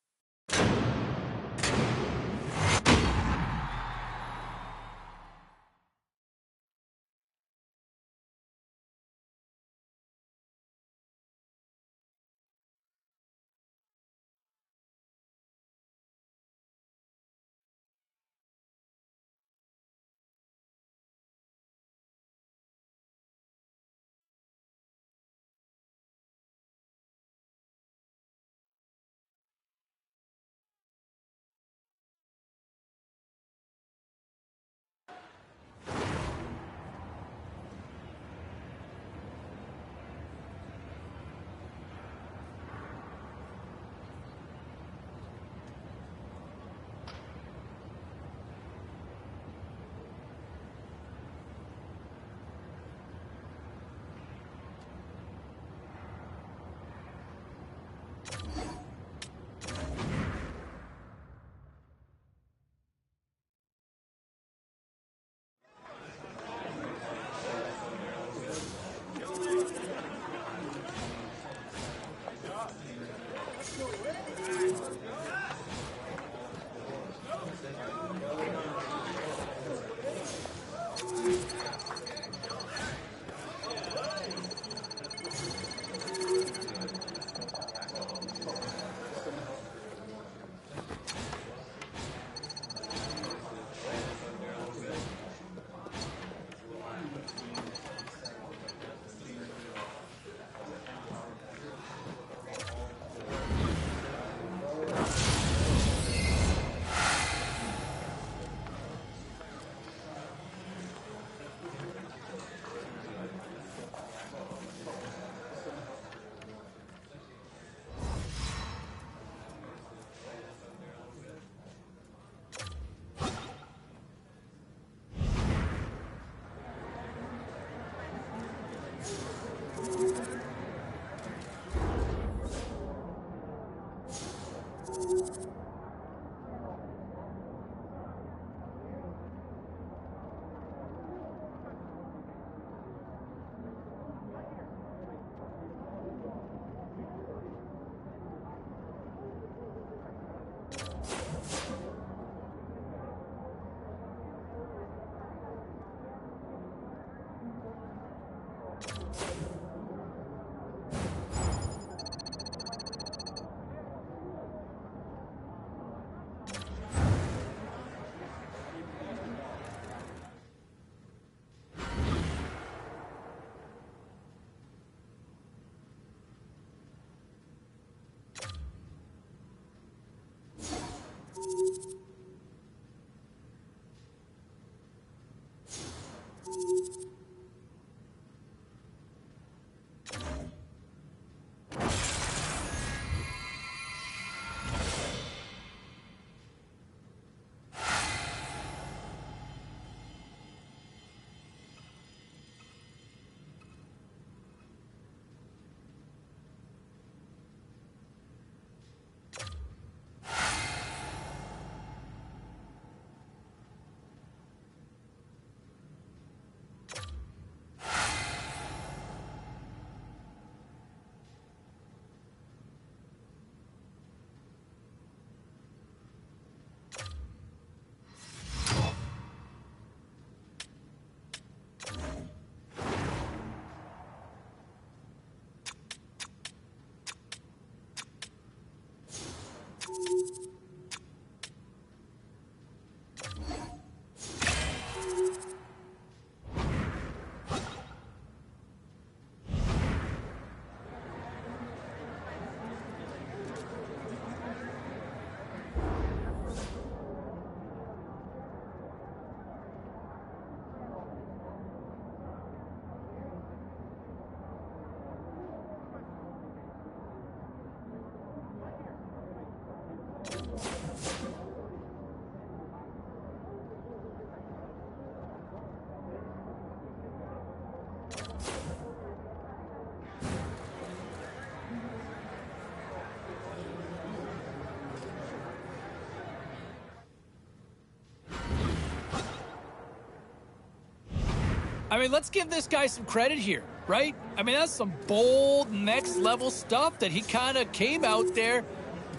I mean, let's give this guy some credit here, right? I mean, that's some bold next-level stuff that he kind of came out there,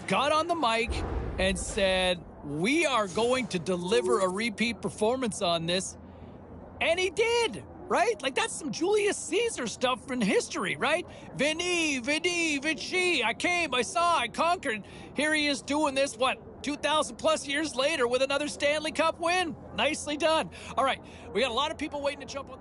got on the mic, and said, we are going to deliver a repeat performance on this. And he did, right? Like, that's some Julius Caesar stuff from history, right? Veni, Vici. I came, I saw, I conquered. Here he is doing this, 2,000 plus years later with another Stanley Cup win. Nicely done. All right, we got a lot of people waiting to jump on.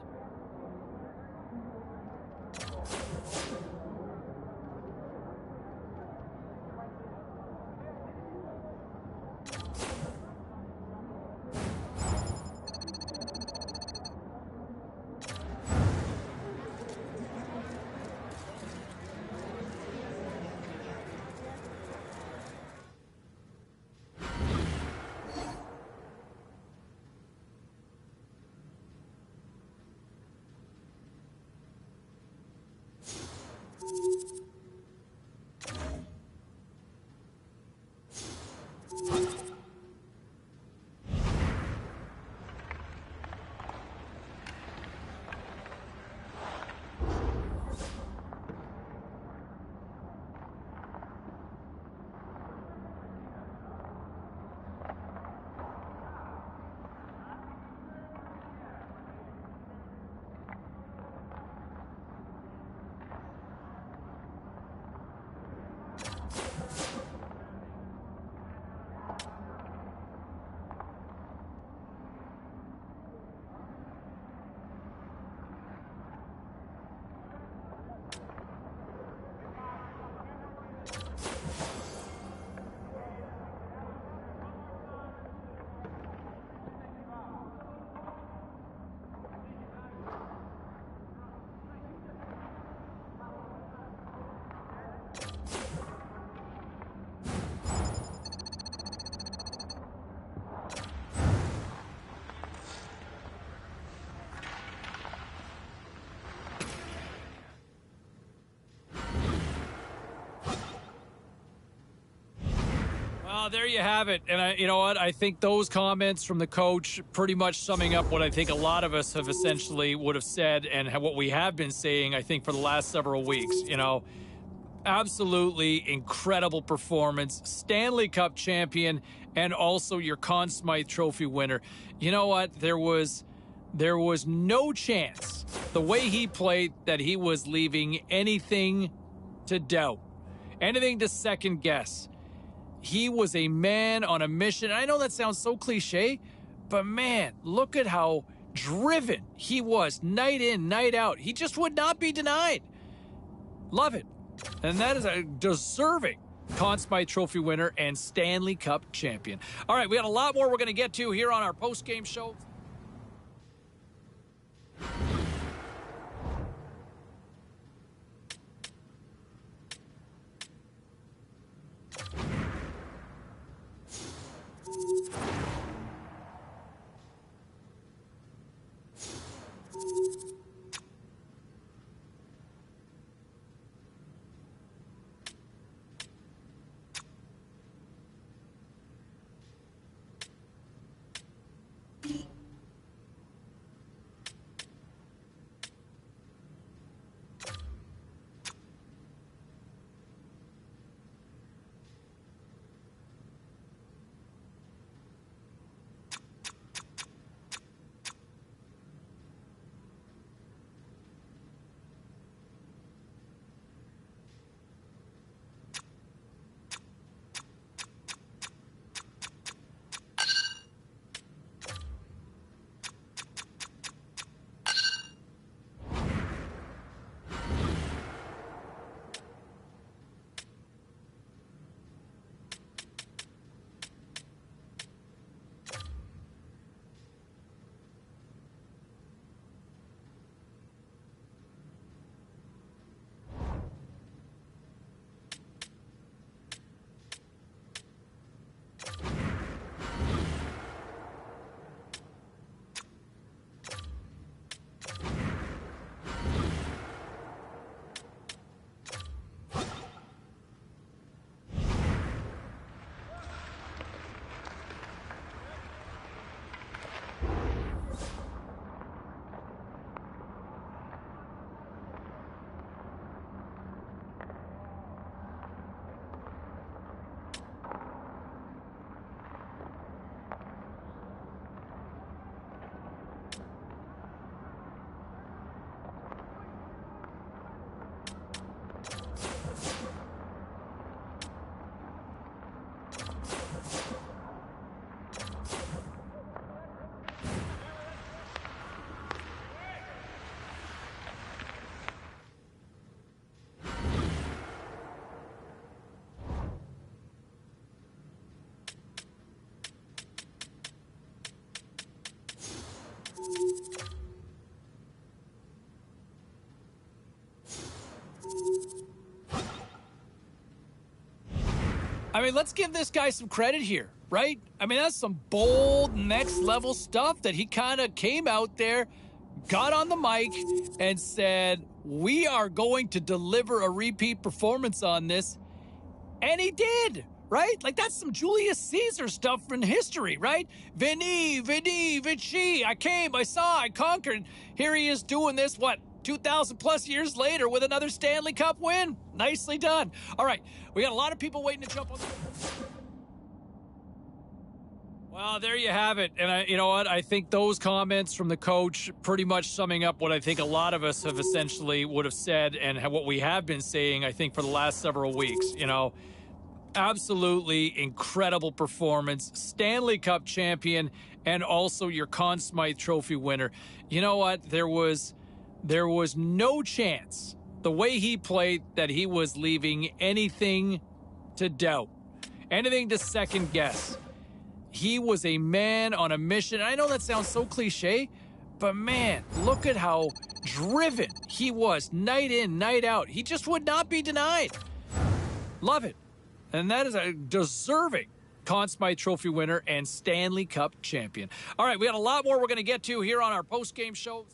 Well, there you have it. And you know what? I think those comments from the coach pretty much summing up what I think a lot of us have essentially would have said and what we have been saying, I think, for the last several weeks. You know, absolutely incredible performance. Stanley Cup champion and also your Conn Smythe Trophy winner. You know what? There was no chance the way he played that he was leaving anything to doubt, anything to second guess. He was a man on a mission. I know that sounds so cliche, but man, look at how driven he was night in, night out. He just would not be denied. Love it. And that is a deserving Conn Smythe Trophy winner and Stanley Cup champion. All right, we got a lot more we're going to get to here on our post-game show. I mean, let's give this guy some credit here, right? I mean, that's some bold next-level stuff that he kind of came out there, got on the mic, and said, we are going to deliver a repeat performance on this. And he did, right? Like, that's some Julius Caesar stuff from history, right? Veni, vici. I came, I saw, I conquered. Here he is doing this, what, 2,000 plus years later with another Stanley Cup win. Nicely done. All right, we got a lot of people waiting to jump on. Well, there you have it. And you know what? I think those comments from the coach pretty much summing up what I think a lot of us have essentially would have said and what we have been saying, I think, for the last several weeks. You know, absolutely incredible performance. Stanley Cup champion and also your Conn Smythe Trophy winner. You know what? There was no chance the way he played that he was leaving anything to doubt, anything to second guess. He was a man on a mission. I know that sounds so cliche, but man, look at how driven he was night in, night out. He just would not be denied. Love it. And that is a deserving Conn Smythe Trophy winner and Stanley Cup champion. All right, we got a lot more we're going to get to here on our post-game show.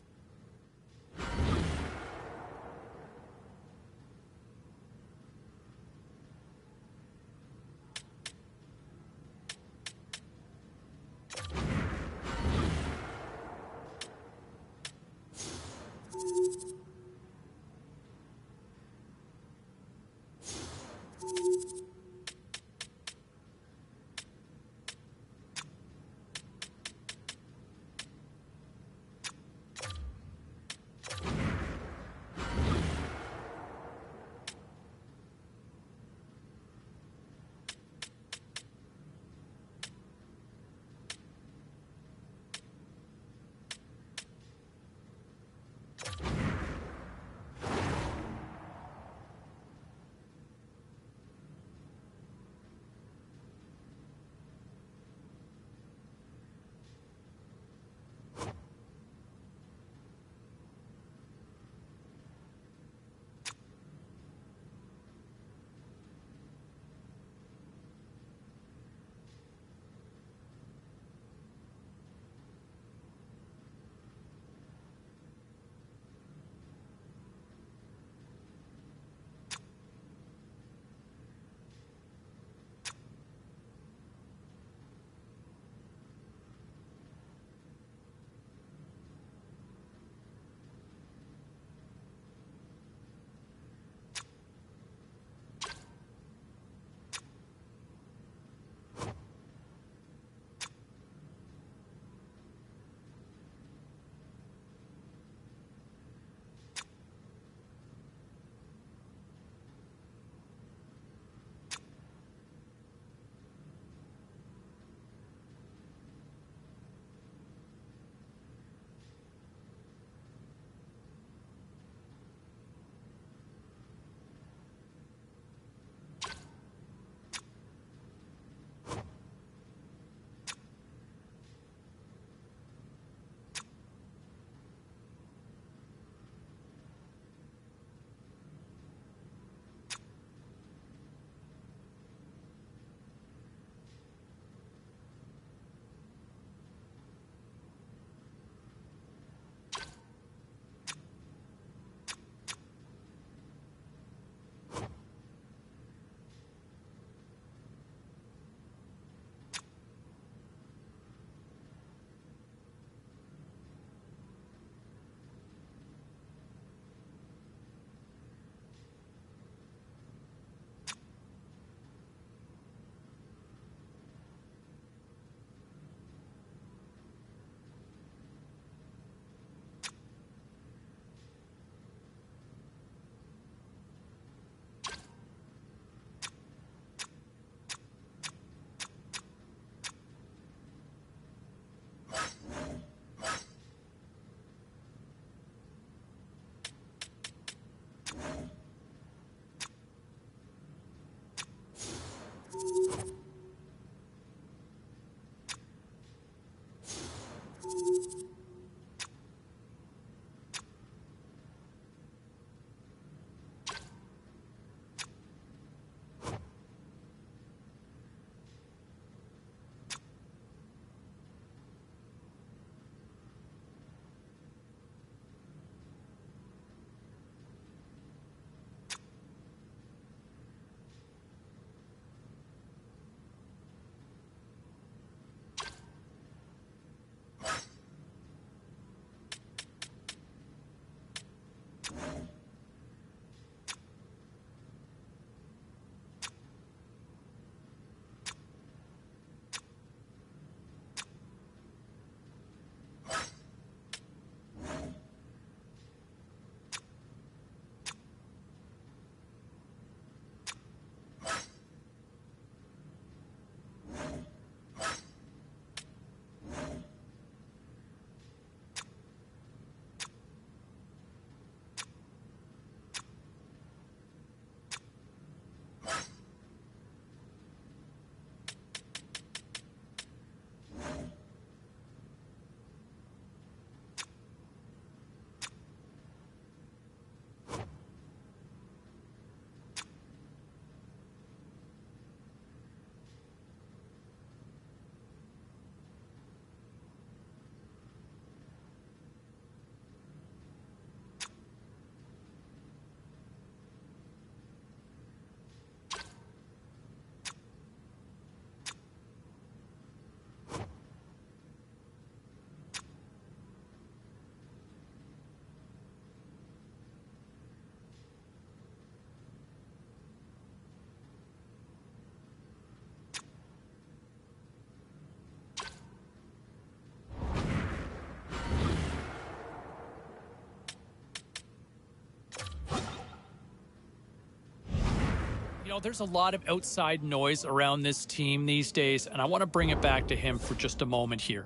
You know, there's a lot of outside noise around this team these days, and I want to bring it back to him for just a moment here,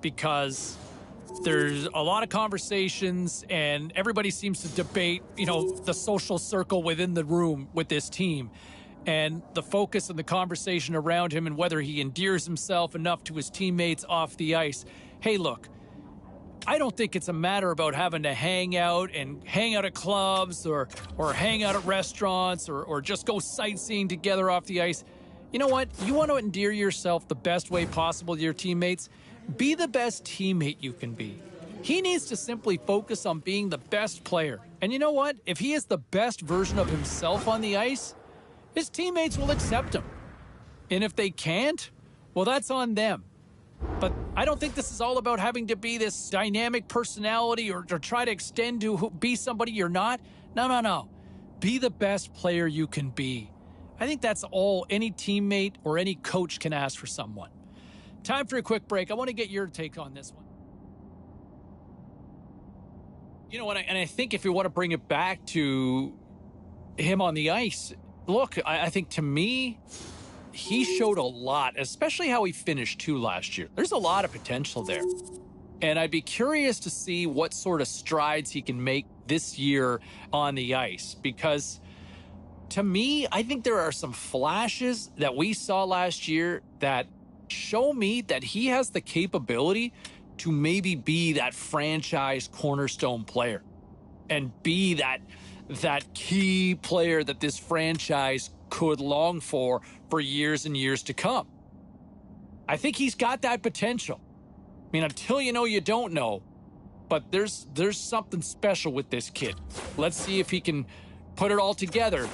because there's a lot of conversations and everybody seems to debate, you know, the social circle within the room with this team, and the focus and the conversation around him and whether he endears himself enough to his teammates off the ice. Hey, look, I don't think it's a matter about having to hang out at clubs or hang out at restaurants or just go sightseeing together off the ice. You know what? You want to endear yourself the best way possible to your teammates? Be the best teammate you can be. He needs to simply focus on being the best player. And you know what? If he is the best version of himself on the ice, his teammates will accept him. And if they can't, well, that's on them. But I don't think this is all about having to be this dynamic personality or try to extend to be somebody you're not. No. Be the best player you can be. I think that's all any teammate or any coach can ask for someone. Time for a quick break. I want to get your take on this one. You know what? And I think if you want to bring it back to him on the ice, look, I think to me, he showed a lot, especially how he finished too last year. There's a lot of potential there. And I'd be curious to see what sort of strides he can make this year on the ice, because to me, I think there are some flashes that we saw last year that show me that he has the capability to maybe be that franchise cornerstone player and be that key player that this franchise could long for years and years to come. I think he's got that potential. I mean, until you know, you don't know. But there's something special with this kid. Let's see if he can put it all together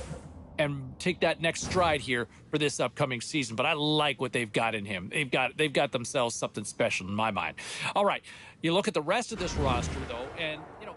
and take that next stride here for this upcoming season. But I like what they've got in him. They've got themselves something special in my mind. All right, you look at the rest of this roster though, and you know,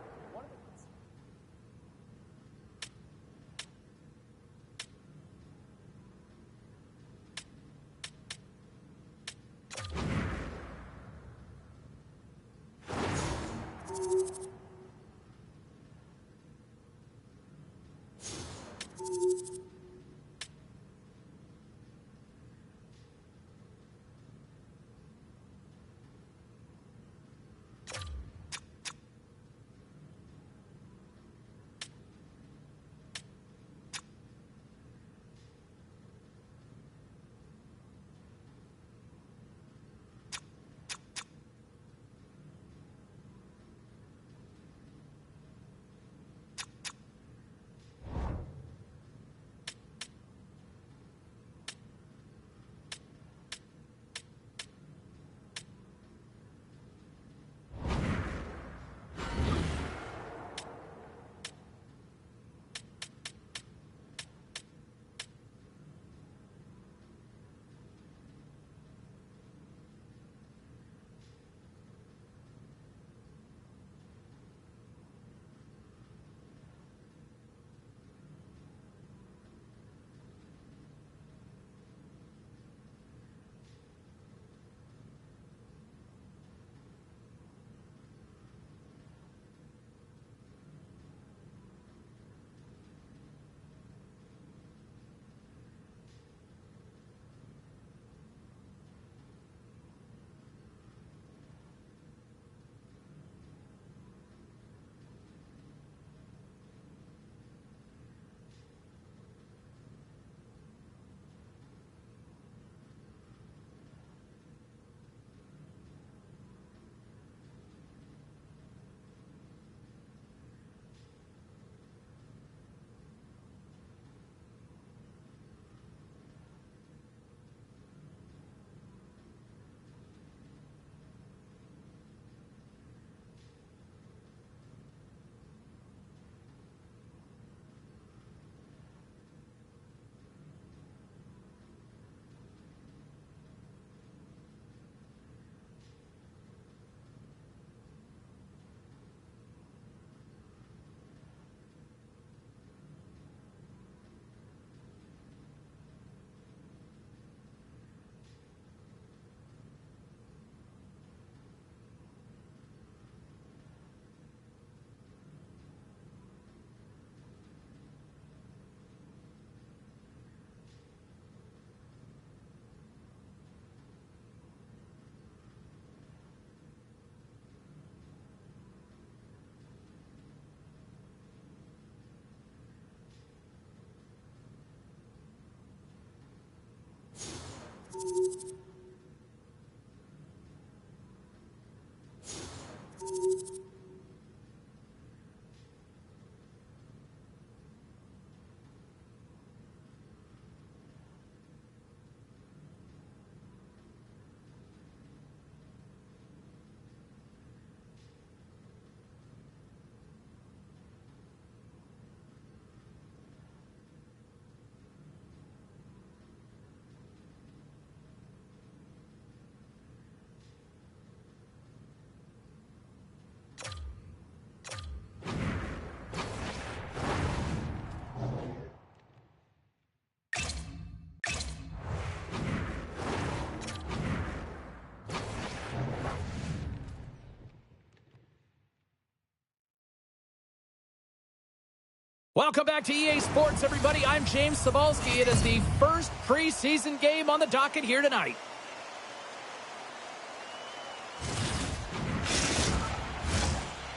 Welcome back to EA Sports, everybody. I'm James Cebulski. It is the first preseason game on the docket here tonight.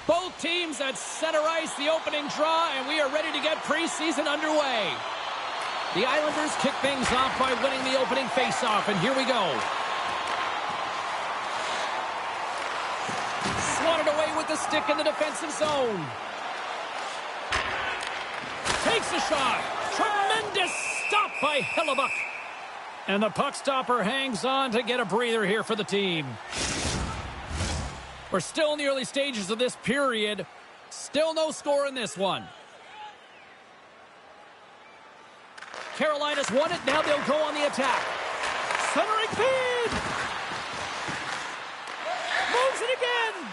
Both teams at center ice, the opening draw, and we are ready to get preseason underway. The Islanders kick things off by winning the opening faceoff, and here we go. Swatted away with the stick in the defensive zone. Takes a shot. Tremendous stop by Hellebuyck. And the puck stopper hangs on to get a breather here for the team. We're still in the early stages of this period. Still no score in this one. Carolina's won it. Now they'll go on the attack. Centering feed. Moves it again.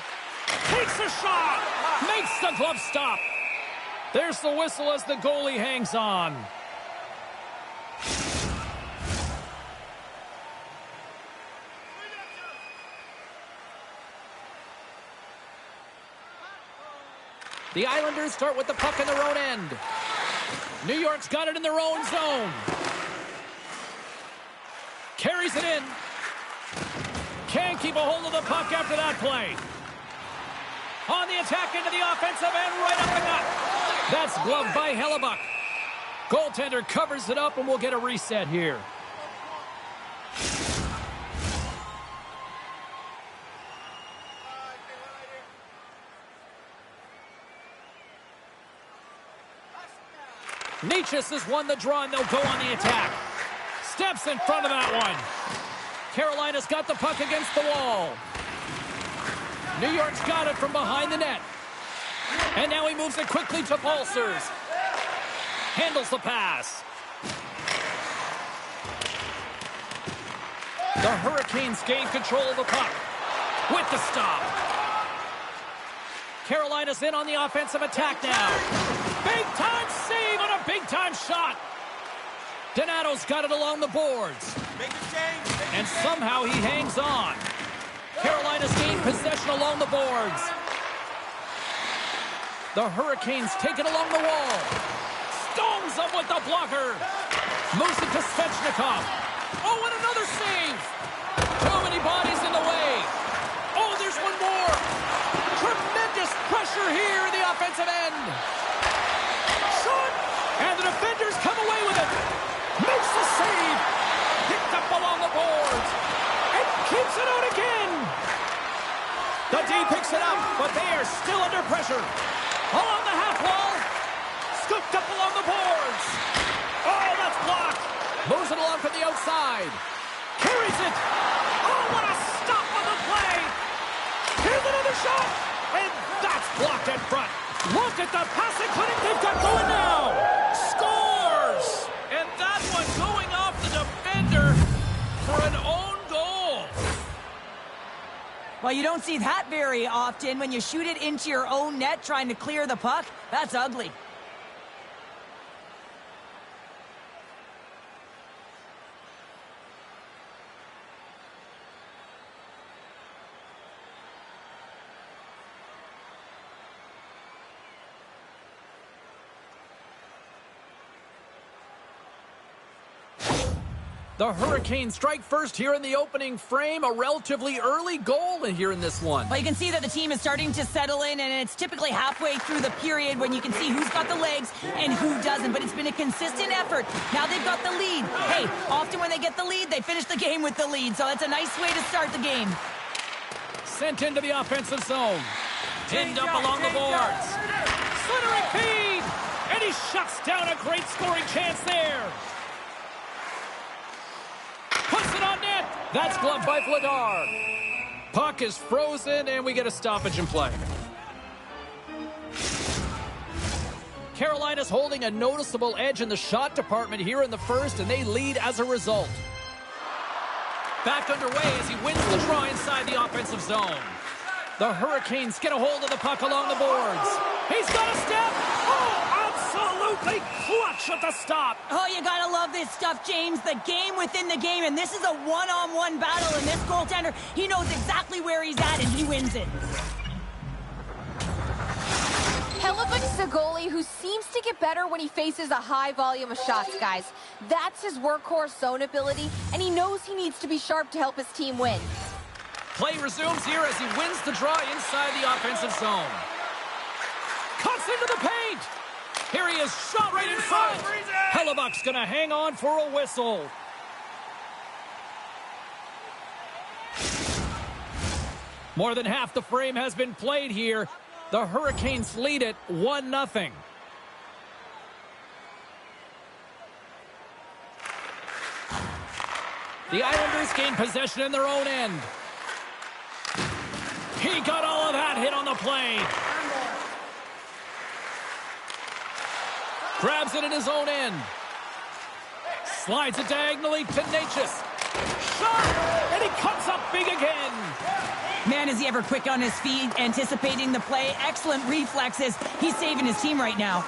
Takes a shot. Makes the glove stop. There's the whistle as the goalie hangs on. The Islanders start with the puck in their own end. New York's got it in their own zone. Carries it in. Can't keep a hold of the puck after that play. On the attack into the offensive end, right up the gut. That's gloved by Hellebuyck. Goaltender covers it up, and we'll get a reset here. Nietzsche has won the draw, and they'll go on the attack. Steps in front of that one. Carolina's got the puck against the wall. New York's got it from behind the net. And now he moves it quickly to Balcers. Handles the pass. The Hurricanes gain control of the puck with the stop. Carolina's in on the offensive attack now. Big-time save on a big-time shot. Donato's got it along the boards. And somehow he hangs on. Carolina's gained possession along the boards. The Hurricanes take it along the wall. Stones up with the blocker. Moves it to Svechnikov. Oh, and another save. Too many bodies in the way. Oh, there's one more. Tremendous pressure here in the offensive end. Shot. And the defenders come away with it. Makes the save. Picked up along the boards. And keeps it out again. The D picks it up, but they are still under pressure. Along the half wall. Scooped up along the boards. Oh, that's blocked. Moves it along from the outside. Carries it. Oh, what a stop on the play. Here's another shot. And that's blocked in front. Look at the passing clinic they've got going now. Scores. And that one going off the defender for an own goal. Well, you don't see that very often when you shoot it into your own net trying to clear the puck. That's ugly. The Hurricanes strike first here in the opening frame. A relatively early goal here in this one. Well, you can see that the team is starting to settle in, and it's typically halfway through the period when you can see who's got the legs and who doesn't. But it's been a consistent effort. Now they've got the lead. Hey, often when they get the lead, they finish the game with the lead. So that's a nice way to start the game. Sent into the offensive zone. Pinned up along the boards. Slithering feed. And he shuts down a great scoring chance there. Puts it on net. That's gloved by Vladar. Puck is frozen, and we get a stoppage in play. Carolina's holding a noticeable edge in the shot department here in the first, and they lead as a result. Back underway as he wins the draw inside the offensive zone. The Hurricanes get a hold of the puck along the boards. He's got a step. Oh, absolutely clutch at the stop. Oh, you gotta love this stuff, James. The game within the game, and this is a one-on-one battle, and this goaltender, he knows exactly where he's at, and he wins it. Hellebuck's a goalie who seems to get better when he faces a high volume of shots, guys. That's his workhorse zone ability, and he knows he needs to be sharp to help his team win. Play resumes here as he wins the draw inside the offensive zone. Cuts into the paint. Here he is, shot right in front. Hellebuck's going to hang on for a whistle. More than half the frame has been played here. The Hurricanes lead it 1-0. The Islanders gain possession in their own end. He got all of that hit on the play. Grabs it in his own end. Slides it diagonally to Natchez. Shot! And he comes up big again. Man, is he ever quick on his feet, anticipating the play. Excellent reflexes. He's saving his team right now.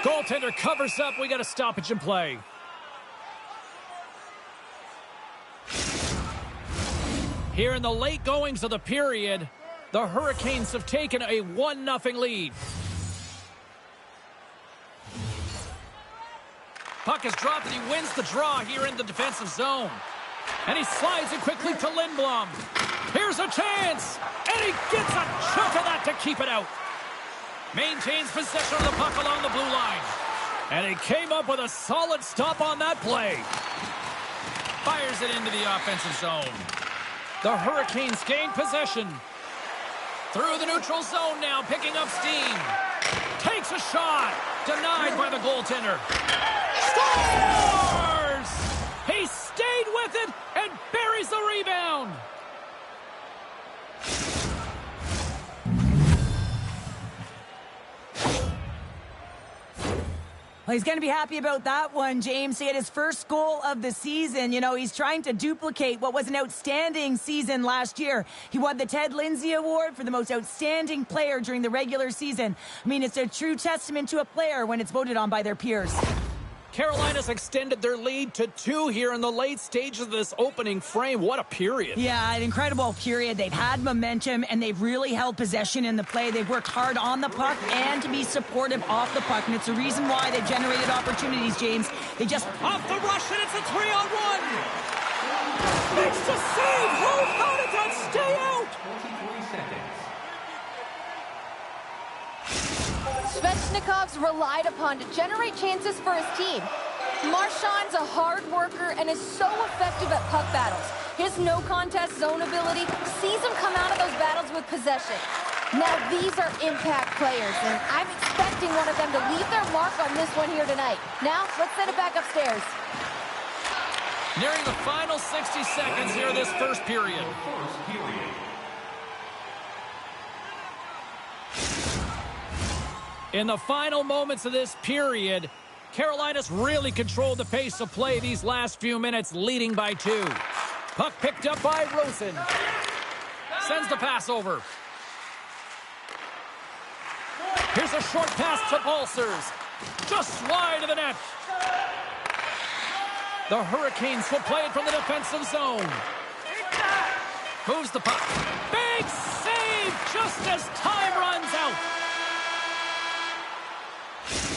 Goaltender covers up. We got a stoppage in play. Here in the late goings of the period, the Hurricanes have taken a 1-0 lead. Puck is dropped and he wins the draw here in the defensive zone. And he slides it quickly to Lindblom. Here's a chance. And he gets a chunk of that to keep it out. Maintains possession of the puck along the blue line. And he came up with a solid stop on that play. Fires it into the offensive zone. The Hurricanes gain possession. Through the neutral zone now, picking up steam. Takes a shot. Denied by the goaltender. Scores! He stayed with it and buries the rebound. Well, he's going to be happy about that one, James. He had his first goal of the season. You know, he's trying to duplicate what was an outstanding season last year. He won the Ted Lindsay Award for the most outstanding player during the regular season. I mean, it's a true testament to a player when it's voted on by their peers. Carolina's extended their lead to 2 here in the late stages of this opening frame. What a period. Yeah, an incredible period. They've had momentum, and they've really held possession in the play. They've worked hard on the puck and to be supportive off the puck, and it's the reason why they've generated opportunities, James. They just... Off the rush, and it's a 3-on-1. Makes the save. How did that stay out? 23 seconds. Svechnikov's relied upon to generate chances for his team. Marchand's a hard worker and is so effective at puck battles. His no-contest zone ability sees him come out of those battles with possession. Now these are impact players, and I'm expecting one of them to leave their mark on this one here tonight. Now, let's send it back upstairs. Nearing the final 60 seconds here of this first period. In the final moments of this period, Carolina's really controlled the pace of play these last few minutes, leading by 2. Puck picked up by Rosen. Sends the pass over. Here's a short pass to Balcers. Just wide of the net. The Hurricanes will play it from the defensive zone. Moves the puck. Big save just as time runs out.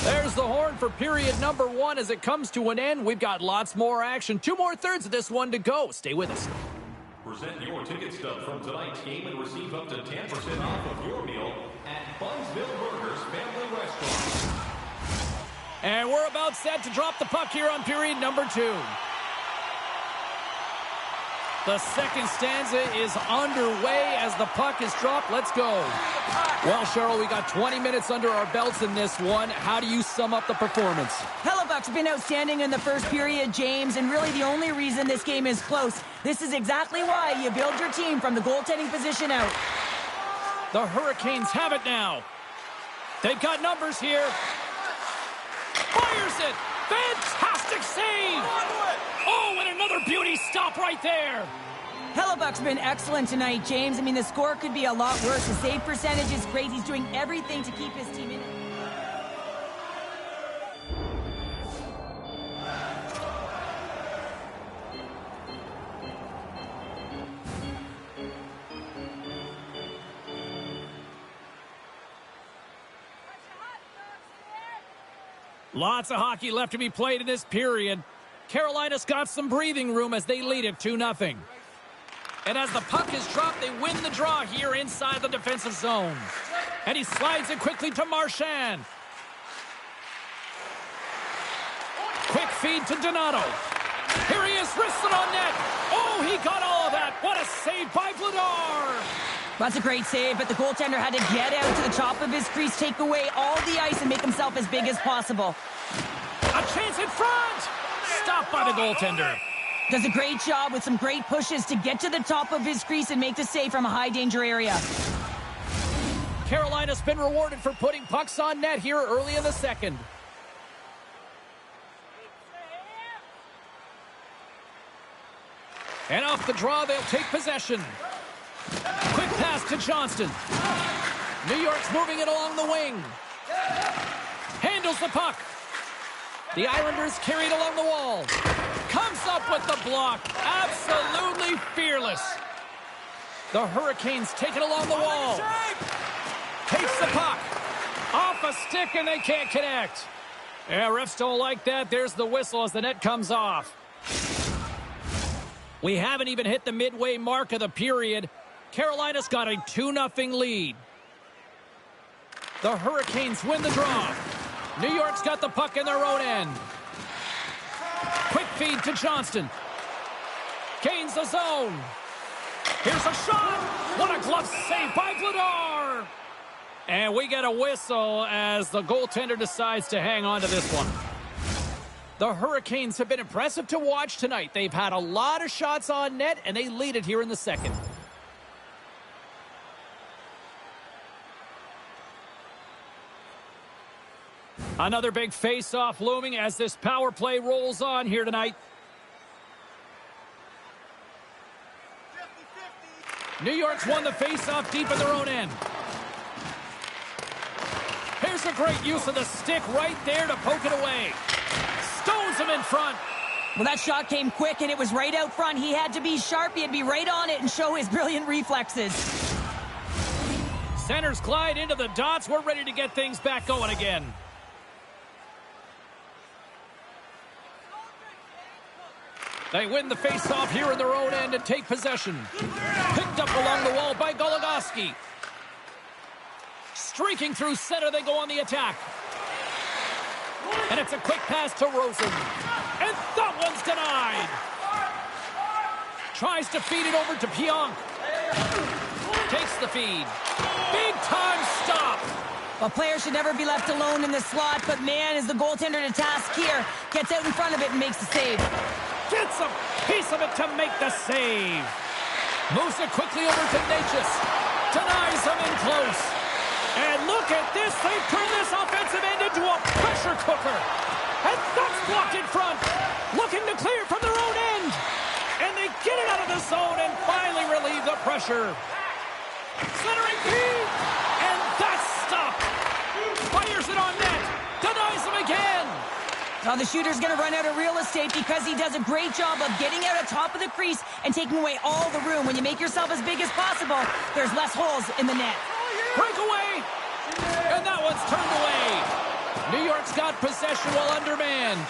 There's the horn for period number 1 as it comes to an end. We've got lots more action. 2 more thirds of this one to go. Stay with us. Present your ticket stub from tonight's game and receive up to 10% off of your meal at Bunsville Burgers Family Restaurant. And we're about set to drop the puck here on period number 2. The second stanza is underway as the puck is dropped. Let's go. Well, Cheryl, we got 20 minutes under our belts in this one. How do you sum up the performance? Hellebuck's been outstanding in the first period, James, and really the only reason this game is close. This is exactly why you build your team from the goaltending position out. The Hurricanes have it now. They've got numbers here. Fires it. Fantastic save. Oh, and another beauty stop right there. Hellebuck's been excellent tonight, James. I mean, the score could be a lot worse. The save percentage is great. He's doing everything to keep his team in it. Lots of hockey left to be played in this period. Carolina's got some breathing room as they lead it 2-0. And as the puck is dropped, they win the draw here inside the defensive zone. And he slides it quickly to Marchand. Quick feed to Donato. Here he is, wristed on net. Oh, he got all of that. What a save by Vladar. That's a great save, but the goaltender had to get out to the top of his crease, take away all the ice, and make himself as big as possible. A chance in front. Stopped by the goaltender. Does a great job with some great pushes to get to the top of his crease and make the save from a high-danger area. Carolina's been rewarded for putting pucks on net here early in the second. And off the draw, they'll take possession. Quick pass to Johnston. New York's moving it along the wing. Handles the puck. The Islanders carried along the wall. Comes up with the block. Absolutely fearless. The Hurricanes take it along the wall. Takes the puck. Off a stick and they can't connect. Yeah, refs don't like that. There's the whistle as the net comes off. We haven't even hit the midway mark of the period. Carolina's got a 2-0 lead. The Hurricanes win the draw. New York's got the puck in their own end. Quick feed to Johnston. Gains the zone. Here's a shot. What a glove save by Vladar. And we get a whistle as the goaltender decides to hang on to this one. The Hurricanes have been impressive to watch tonight. They've had a lot of shots on net, and they lead it here in the second. Another big face-off looming as this power play rolls on here tonight. 50-50. New York's won the face-off deep in their own end. Here's a great use of the stick right there to poke it away. Stones him in front. Well, that shot came quick, and it was right out front. He had to be sharp. He had to be right on it and show his brilliant reflexes. Centers glide into the dots. We're ready to get things back going again. They win the face-off here in their own end and take possession. Picked up along the wall by Goligoski. Streaking through center, they go on the attack. And it's a quick pass to Rosen. And that one's denied. Tries to feed it over to Pionk. Takes the feed. Big time stop. A player should never be left alone in the slot, but man, is the goaltender to task here. Gets out in front of it and makes the save. Gets a piece of it to make the save. Moves it quickly over to Natchez. Denies him in close. And look at this. They've turned this offensive end into a pressure cooker. And that's blocked in front. Looking to clear from their own end. And they get it out of the zone and finally relieve the pressure. Centering feed. And that's stopped. Fires it on net. Denies him again. Now the shooter's going to run out of real estate because he does a great job of getting out of top of the crease and taking away all the room. When you make yourself as big as possible, there's less holes in the net. Breakaway! And that one's turned away. New York's got possession while undermanned.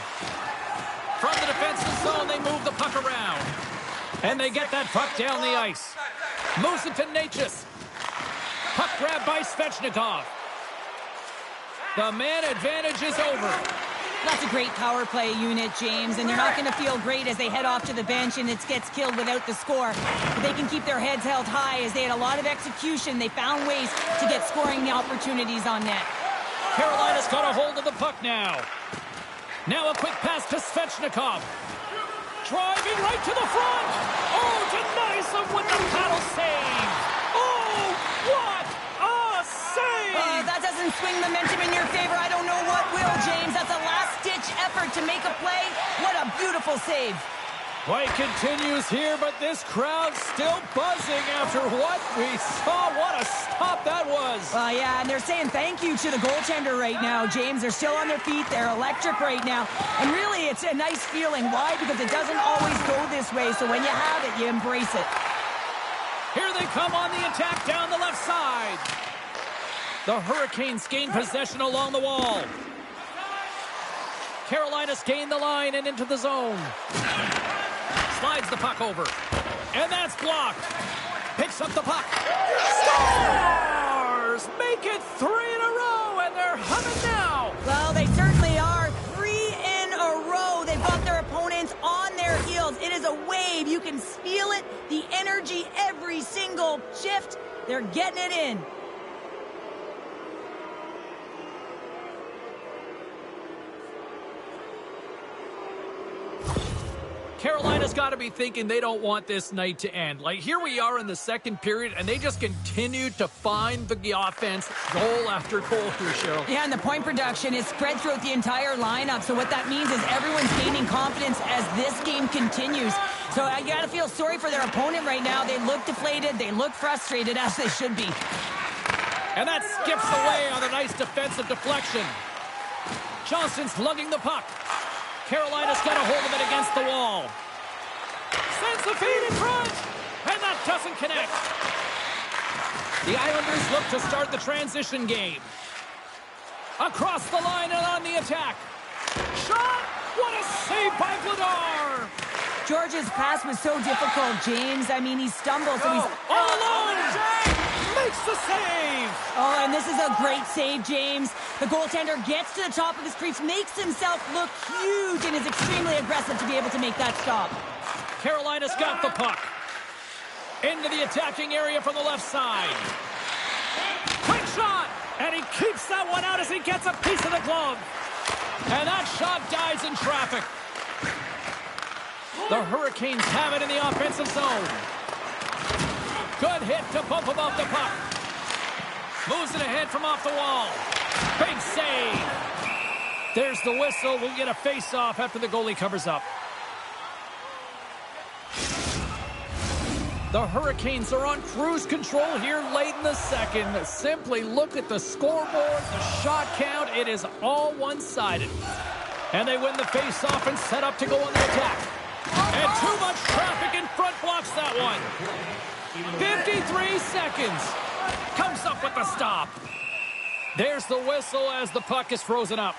From the defensive zone, they move the puck around. And they get that puck down the ice. Moves it to Natchez. Puck grab by Svechnikov. The man advantage is over. That's a great power play unit, James, and they're not going to feel great as they head off to the bench and it gets killed without the score. But they can keep their heads held high as they had a lot of execution. They found ways to get scoring opportunities on net. Carolina's got a hold of the puck now. Now a quick pass to Svechnikov. Driving right to the front. Oh, denies him with the paddle save. Oh, what a save! That doesn't swing momentum in your favor. I don't know what will, James. That's a last-ditch effort to make a play. What a beautiful save. Play continues here, but this crowd's still buzzing after what we saw. What a stop that was. Yeah, and they're saying thank you to the goaltender right now, James. They're still on their feet. They're electric right now. And really, it's a nice feeling. Why? Because it doesn't always go this way, so when you have it, you embrace it. Here they come on the attack down the left side. The Hurricanes gain possession along the wall. Carolina's gained the line and into the zone. Slides the puck over. And that's blocked. Picks up the puck. Scores! Make it 3 in a row, and they're humming now. Well, they certainly are. 3 in a row. They've got their opponents on their heels. It is a wave. You can feel it. The energy every single shift. They're getting it in. Carolina's got to be thinking they don't want this night to end. Like, here we are in the second period, and they just continue to find the offense goal after goal here, Cheryl. Yeah, and the point production is spread throughout the entire lineup. So what that means is everyone's gaining confidence as this game continues. So I got to feel sorry for their opponent right now. They look deflated. They look frustrated, as they should be. And that skips away on a nice defensive deflection. Johnson's lugging the puck. Carolina's got a hold of it against the wall. Sends the feed in front, and that doesn't connect. The Islanders look to start the transition game. Across the line and on the attack. Shot! What a save by Vladar! George's pass was so difficult, James. I mean, he stumbled, so he's all alone. Makes the save. Oh, and this is a great save, James. The goaltender gets to the top of his crease, makes himself look huge, and is extremely aggressive to be able to make that stop. Carolina's got the puck. Into the attacking area from the left side. Quick shot! And he keeps that one out as he gets a piece of the glove. And that shot dies in traffic. The Hurricanes have it in the offensive zone. Good hit to bump him off the puck. Moves it ahead from off the wall. Big save. There's the whistle. We'll get a face-off after the goalie covers up. The Hurricanes are on cruise control here late in the second. Simply look at the scoreboard, the shot count. It is all one-sided. And they win the face-off and set up to go on the attack. And too much traffic in front blocks that one. 53 seconds. Comes up with the stop. There's the whistle as the puck is frozen up.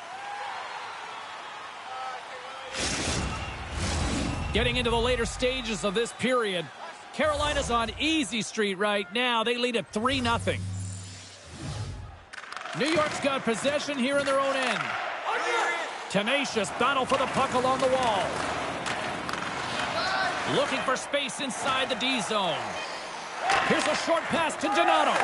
Getting into the later stages of this period, Carolina's on easy street right now. They lead at 3-0. New York's got possession here in their own end. Tenacious battle for the puck along the wall. Looking for space inside the D zone. Here's a short pass to Donato.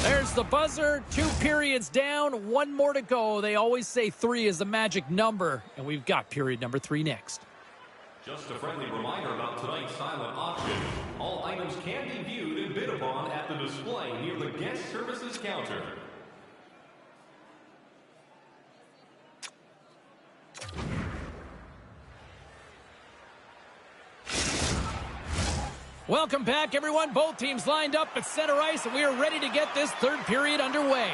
There's the buzzer. 2 periods down, 1 more to go. They always say 3 is the magic number, and we've got period number 3 next. Just a friendly reminder about tonight's silent auction. All items can be viewed and bid upon at the display near the guest services counter. Welcome back, everyone. Both teams lined up at center ice, and we are ready to get this third period underway.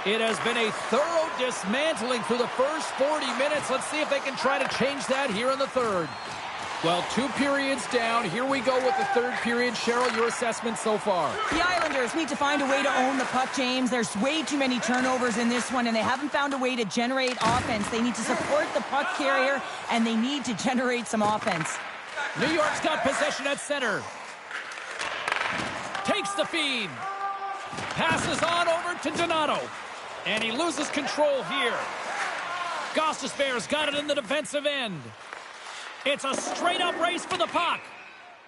It has been a thorough dismantling through the first 40 minutes. Let's see if they can try to change that here in the third. Well, 2 periods down. Here we go with the third period. Cheryl, your assessment so far? The Islanders need to find a way to own the puck, James. There's way too many turnovers in this one, and they haven't found a way to generate offense. They need to support the puck carrier, and they need to generate some offense. New York's got possession at center. Takes the feed. Passes on over to Donato. And he loses control here. Gostisbehere's got it in the defensive end. It's a straight-up race for the puck.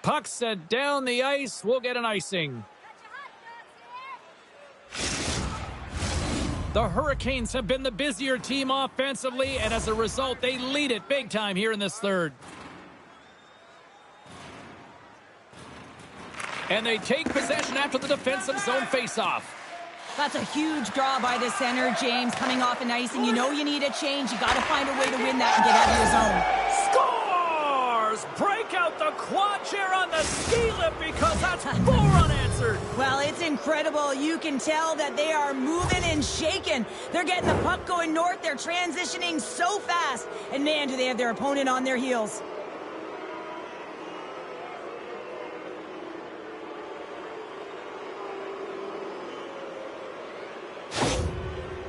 Puck set down the ice. We'll get an icing. The Hurricanes have been the busier team offensively, and as a result, they lead it big time here in this third. And they take possession after the defensive zone faceoff. That's a huge draw by the center, James, coming off an icing. You know you need a change. You got to find a way to win that and get out of your zone. Scores! Break out the quad chair on the ski lift because that's 4 unanswered. Well, it's incredible. You can tell that they are moving and shaking. They're getting the puck going north. They're transitioning so fast. And man, do they have their opponent on their heels.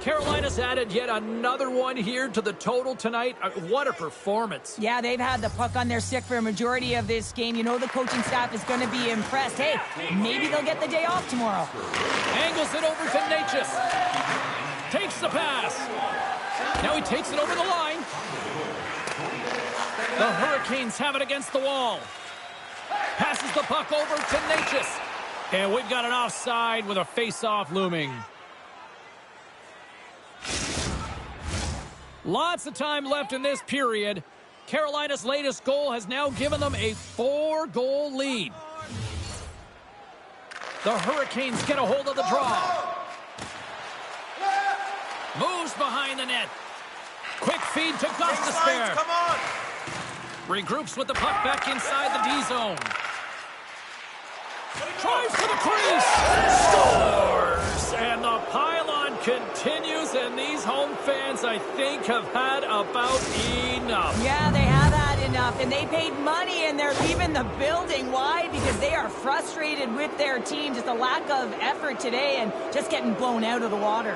Carolina's added yet another one here to the total tonight. What a performance. Yeah, they've had the puck on their stick for a majority of this game. You know the coaching staff is going to be impressed. Hey, maybe they'll get the day off tomorrow. Angles it over to Natchez. Takes the pass. Now he takes it over the line. The Hurricanes have it against the wall. Passes the puck over to Natchez. And we've got an offside with a face-off looming. Lots of time left in this period. Carolina's latest goal has now given them a 4-goal lead. The Hurricanes get a hold of the draw. Moves behind the net. Quick feed to Gostisbehere. Come on! Regroups with the puck back inside the D zone. Drives to the crease. Scores! And the pylon continues, and these home fans, I think, have had about enough. Yeah, they have had enough, and they paid money, and they're leaving the building. Why? Because they are frustrated with their team. Just a lack of effort today and just getting blown out of the water.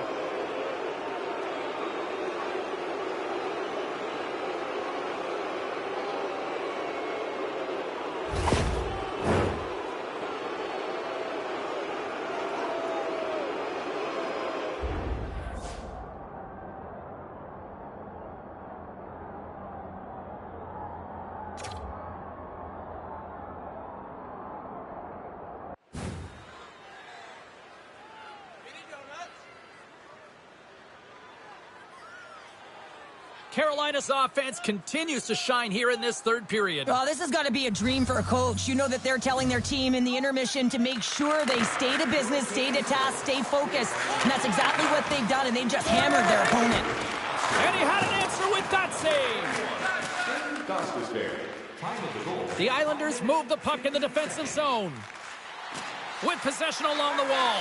Carolina's offense continues to shine here in this third period. Well, this has got to be a dream for a coach. You know that they're telling their team in the intermission to make sure they stay to business, stay to task, stay focused. And that's exactly what they've done, and they've just hammered their opponent. And he had an answer with that save. The Islanders move the puck in the defensive zone. With possession along the wall.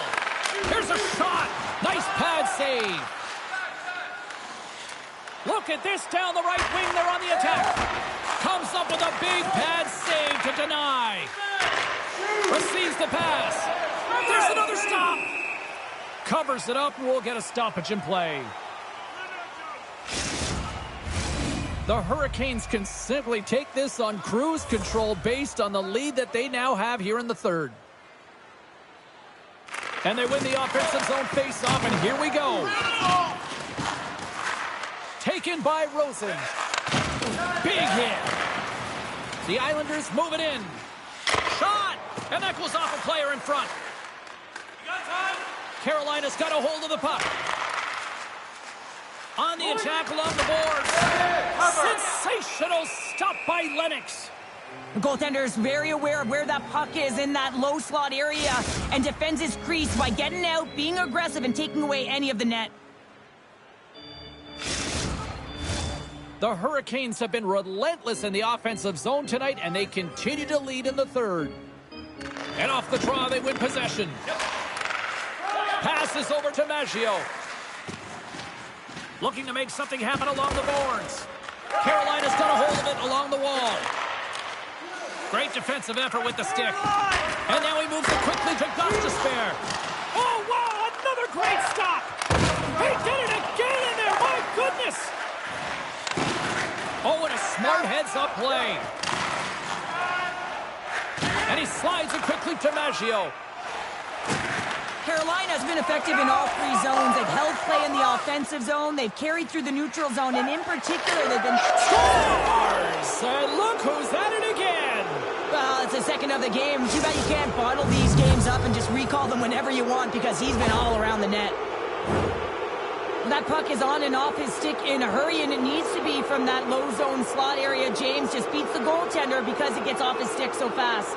Here's a shot. Nice pad save. Look at this down the right wing. They're on the attack. Comes up with a big pad save to deny. Receives the pass. There's another stop. Covers it up, and we'll get a stoppage in play. The Hurricanes can simply take this on cruise control based on the lead that they now have here in the third. And they win the offensive zone face-off, and here we go. Taken by Rosen. Big hit. The Islanders move it in. Shot! And that goes off a player in front. Carolina's got a hold of the puck. On the attack along the boards. Sensational stop by Lennox. The goaltender is very aware of where that puck is in that low slot area and defends his crease by getting out, being aggressive, and taking away any of the net. The Hurricanes have been relentless in the offensive zone tonight, and they continue to lead in the third. And off the draw, they win possession. Passes over to Maggio. Looking to make something happen along the boards. Carolina's got a hold of it along the wall. Great defensive effort with the stick. And now he moves it quickly to Gostisbehere. Oh, wow, another great stop. He did it again in there, my goodness. Oh, and a smart heads-up play. And he slides it quickly to Maggio. Carolina's been effective in all three zones. They've held play in the offensive zone. They've carried through the neutral zone. And in particular, they've been... Scores! And look who's at it again. Well, it's the second of the game. Too bad you can't bottle these games up and just recall them whenever you want, because he's been all around the net. That puck is on and off his stick in a hurry, and it needs to be from that low zone slot area. James just beats the goaltender because it gets off his stick so fast.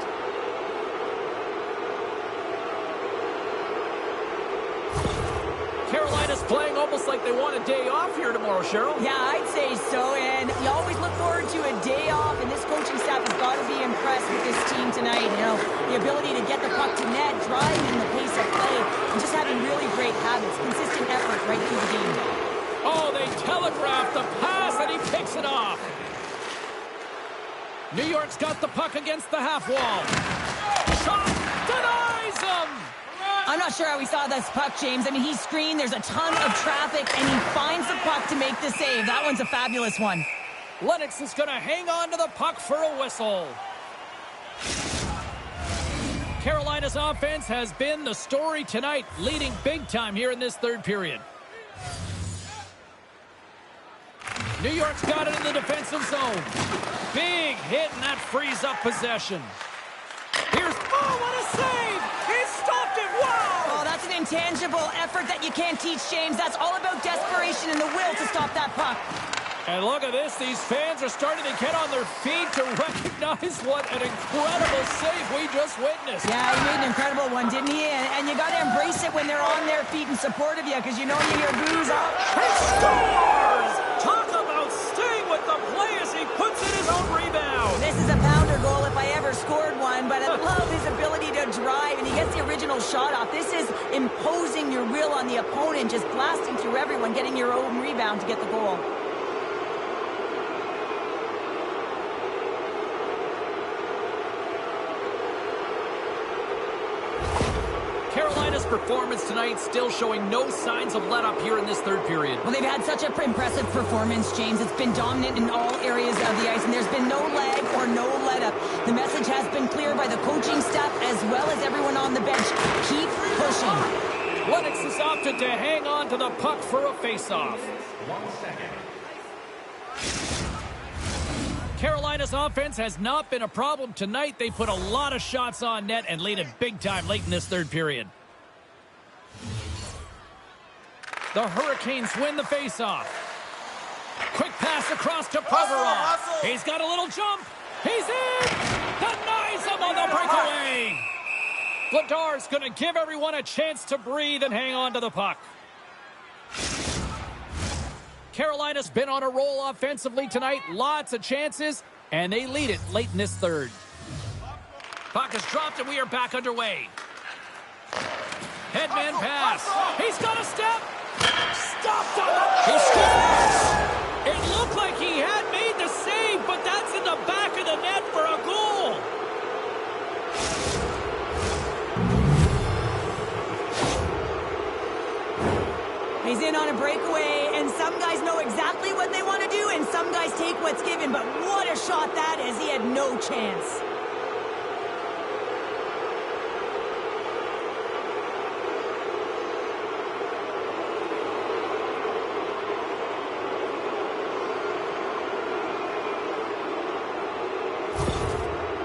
Carolina's playing almost like they want a day off here tomorrow, Cheryl. Yeah, I'd say so, and you always look forward to a day off, and this coaching staff has got to be impressed with this team tonight. You know, the ability to get the puck to net, driving the pace of play, and just having really great habits, consistent effort right through the game. Oh, they telegraphed the pass, and he picks it off. New York's got the puck against the half wall. Shot denies him. I'm not sure how he saw this puck, James. I mean, he screened, there's a ton of traffic, and he finds the puck to make the save. That one's a fabulous one. Lennox is going to hang on to the puck for a whistle. Carolina's offense has been the story tonight, leading big time here in this third period. New York's got it in the defensive zone. Big hit, and that frees up possession. Here's, oh, what a save! He stopped it, wow! Oh, that's an intangible effort that you can't teach, James. That's all about desperation and the will to stop that puck. And look at this, these fans are starting to get on their feet to recognize what an incredible save we just witnessed. Yeah, he made an incredible one, didn't he? And you got to embrace it when they're on their feet in support of you, because you know you hear boos up. He scores! Talk about staying with the play as he puts in his own rebound. This is a pounder goal if I ever scored one, but I love his ability to drive, and he gets the original shot off. This is imposing your will on the opponent, just blasting through everyone, getting your own rebound to get the goal. Carolina's performance tonight still showing no signs of let-up here in this third period. Well, they've had such an impressive performance, James. It's been dominant in all areas of the ice, and there's been no lag or no let-up. The message has been clear by the coaching staff as well as everyone on the bench. Keep pushing. Lennox has opted to hang on to the puck for a face-off. 1 second. Carolina's offense has not been a problem tonight. They put a lot of shots on net and lead it big time late in this third period. The Hurricanes win the faceoff. Quick pass across to Provorov. He's got a little jump. He's in. Denies him on the breakaway. Vladar's going to give everyone a chance to breathe and hang on to the puck. Carolina's been on a roll offensively tonight. Lots of chances, and they lead it late in this third. Puck is dropped, and we are back underway. Headman pass. He's got a step. Stopped on the... He scores! It looked like he had made the save, but that's in the back of the net for a goal. He's in on a breakaway, and some guys know exactly what they want to do, and some guys take what's given, but what a shot that is. He had no chance.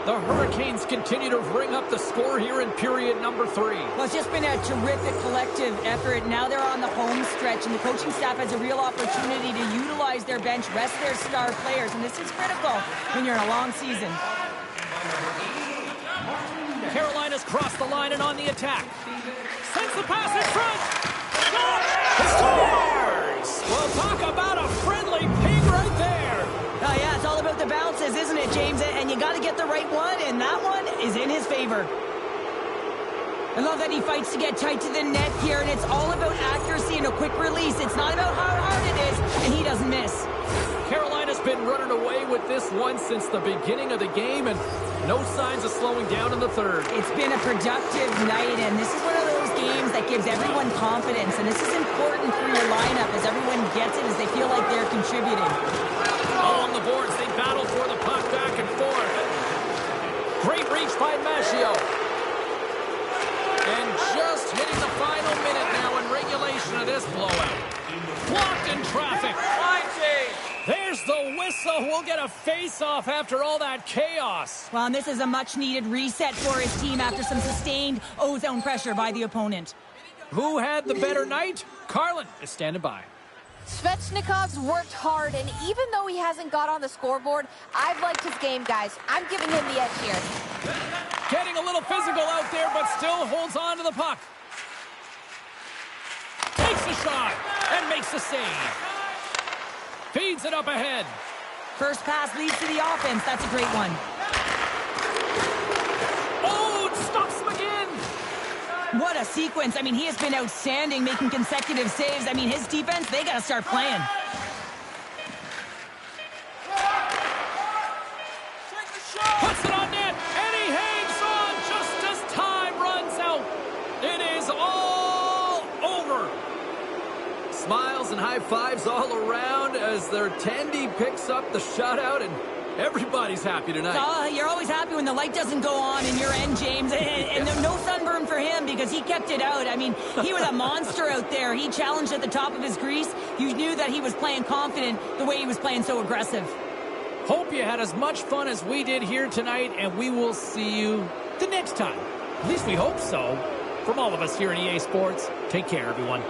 The Hurricanes continue to bring up the score here in period number 3. Well, it's just been a terrific collective effort. Now they're on the home stretch, and the coaching staff has a real opportunity to utilize their bench, rest their star players, and this is critical when you're in a long season. Carolina's crossed the line and on the attack. Sends the pass in front. Scores! Well, talk about a friendly ping right there. Oh, yeah, it's all about the bounces, isn't it, James? And you got to get the right one, and that one is in his favor. I love that he fights to get tight to the net here, and it's all about accuracy and a quick release. It's not about how hard it is, and he doesn't miss. Carolina's been running away with this one since the beginning of the game, and no signs of slowing down in the third. It's been a productive night, and this is one of those games that gives everyone confidence, and this is important for your lineup as everyone gets it, as they feel like they're contributing. Along the boards, they battle for the puck back and forth. Great reach by Maggio. And just hitting the final minute now in regulation of this blowout. Blocked in traffic. There's the whistle. We'll get a face-off after all that chaos. Well, and this is a much-needed reset for his team after some sustained ozone pressure by the opponent. Who had the better night? Carlin is standing by. Svechnikov's worked hard, and even though he hasn't got on the scoreboard, I've liked his game, guys. I'm giving him the edge here. Getting a little physical out there, but still holds on to the puck. Takes a shot and makes the save. Feeds it up ahead. First pass leads to the offense. That's a great one. Oh, it stops him again. What a sequence. I mean, he has been outstanding, making consecutive saves. I mean, his defense, they got to start playing. Puts it on net, and he hangs on just as time runs out. It is Smiles and high fives all around as their Tandy picks up the shutout, and everybody's happy tonight. You're always happy when the light doesn't go on in your end, James. And no sunburn for him because he kept it out. I mean, he was a monster out there. He challenged at the top of his crease. You knew that he was playing confident the way he was playing so aggressive. Hope you had as much fun as we did here tonight, and we will see you the next time. At least we hope so. From all of us here at EA Sports, take care, everyone.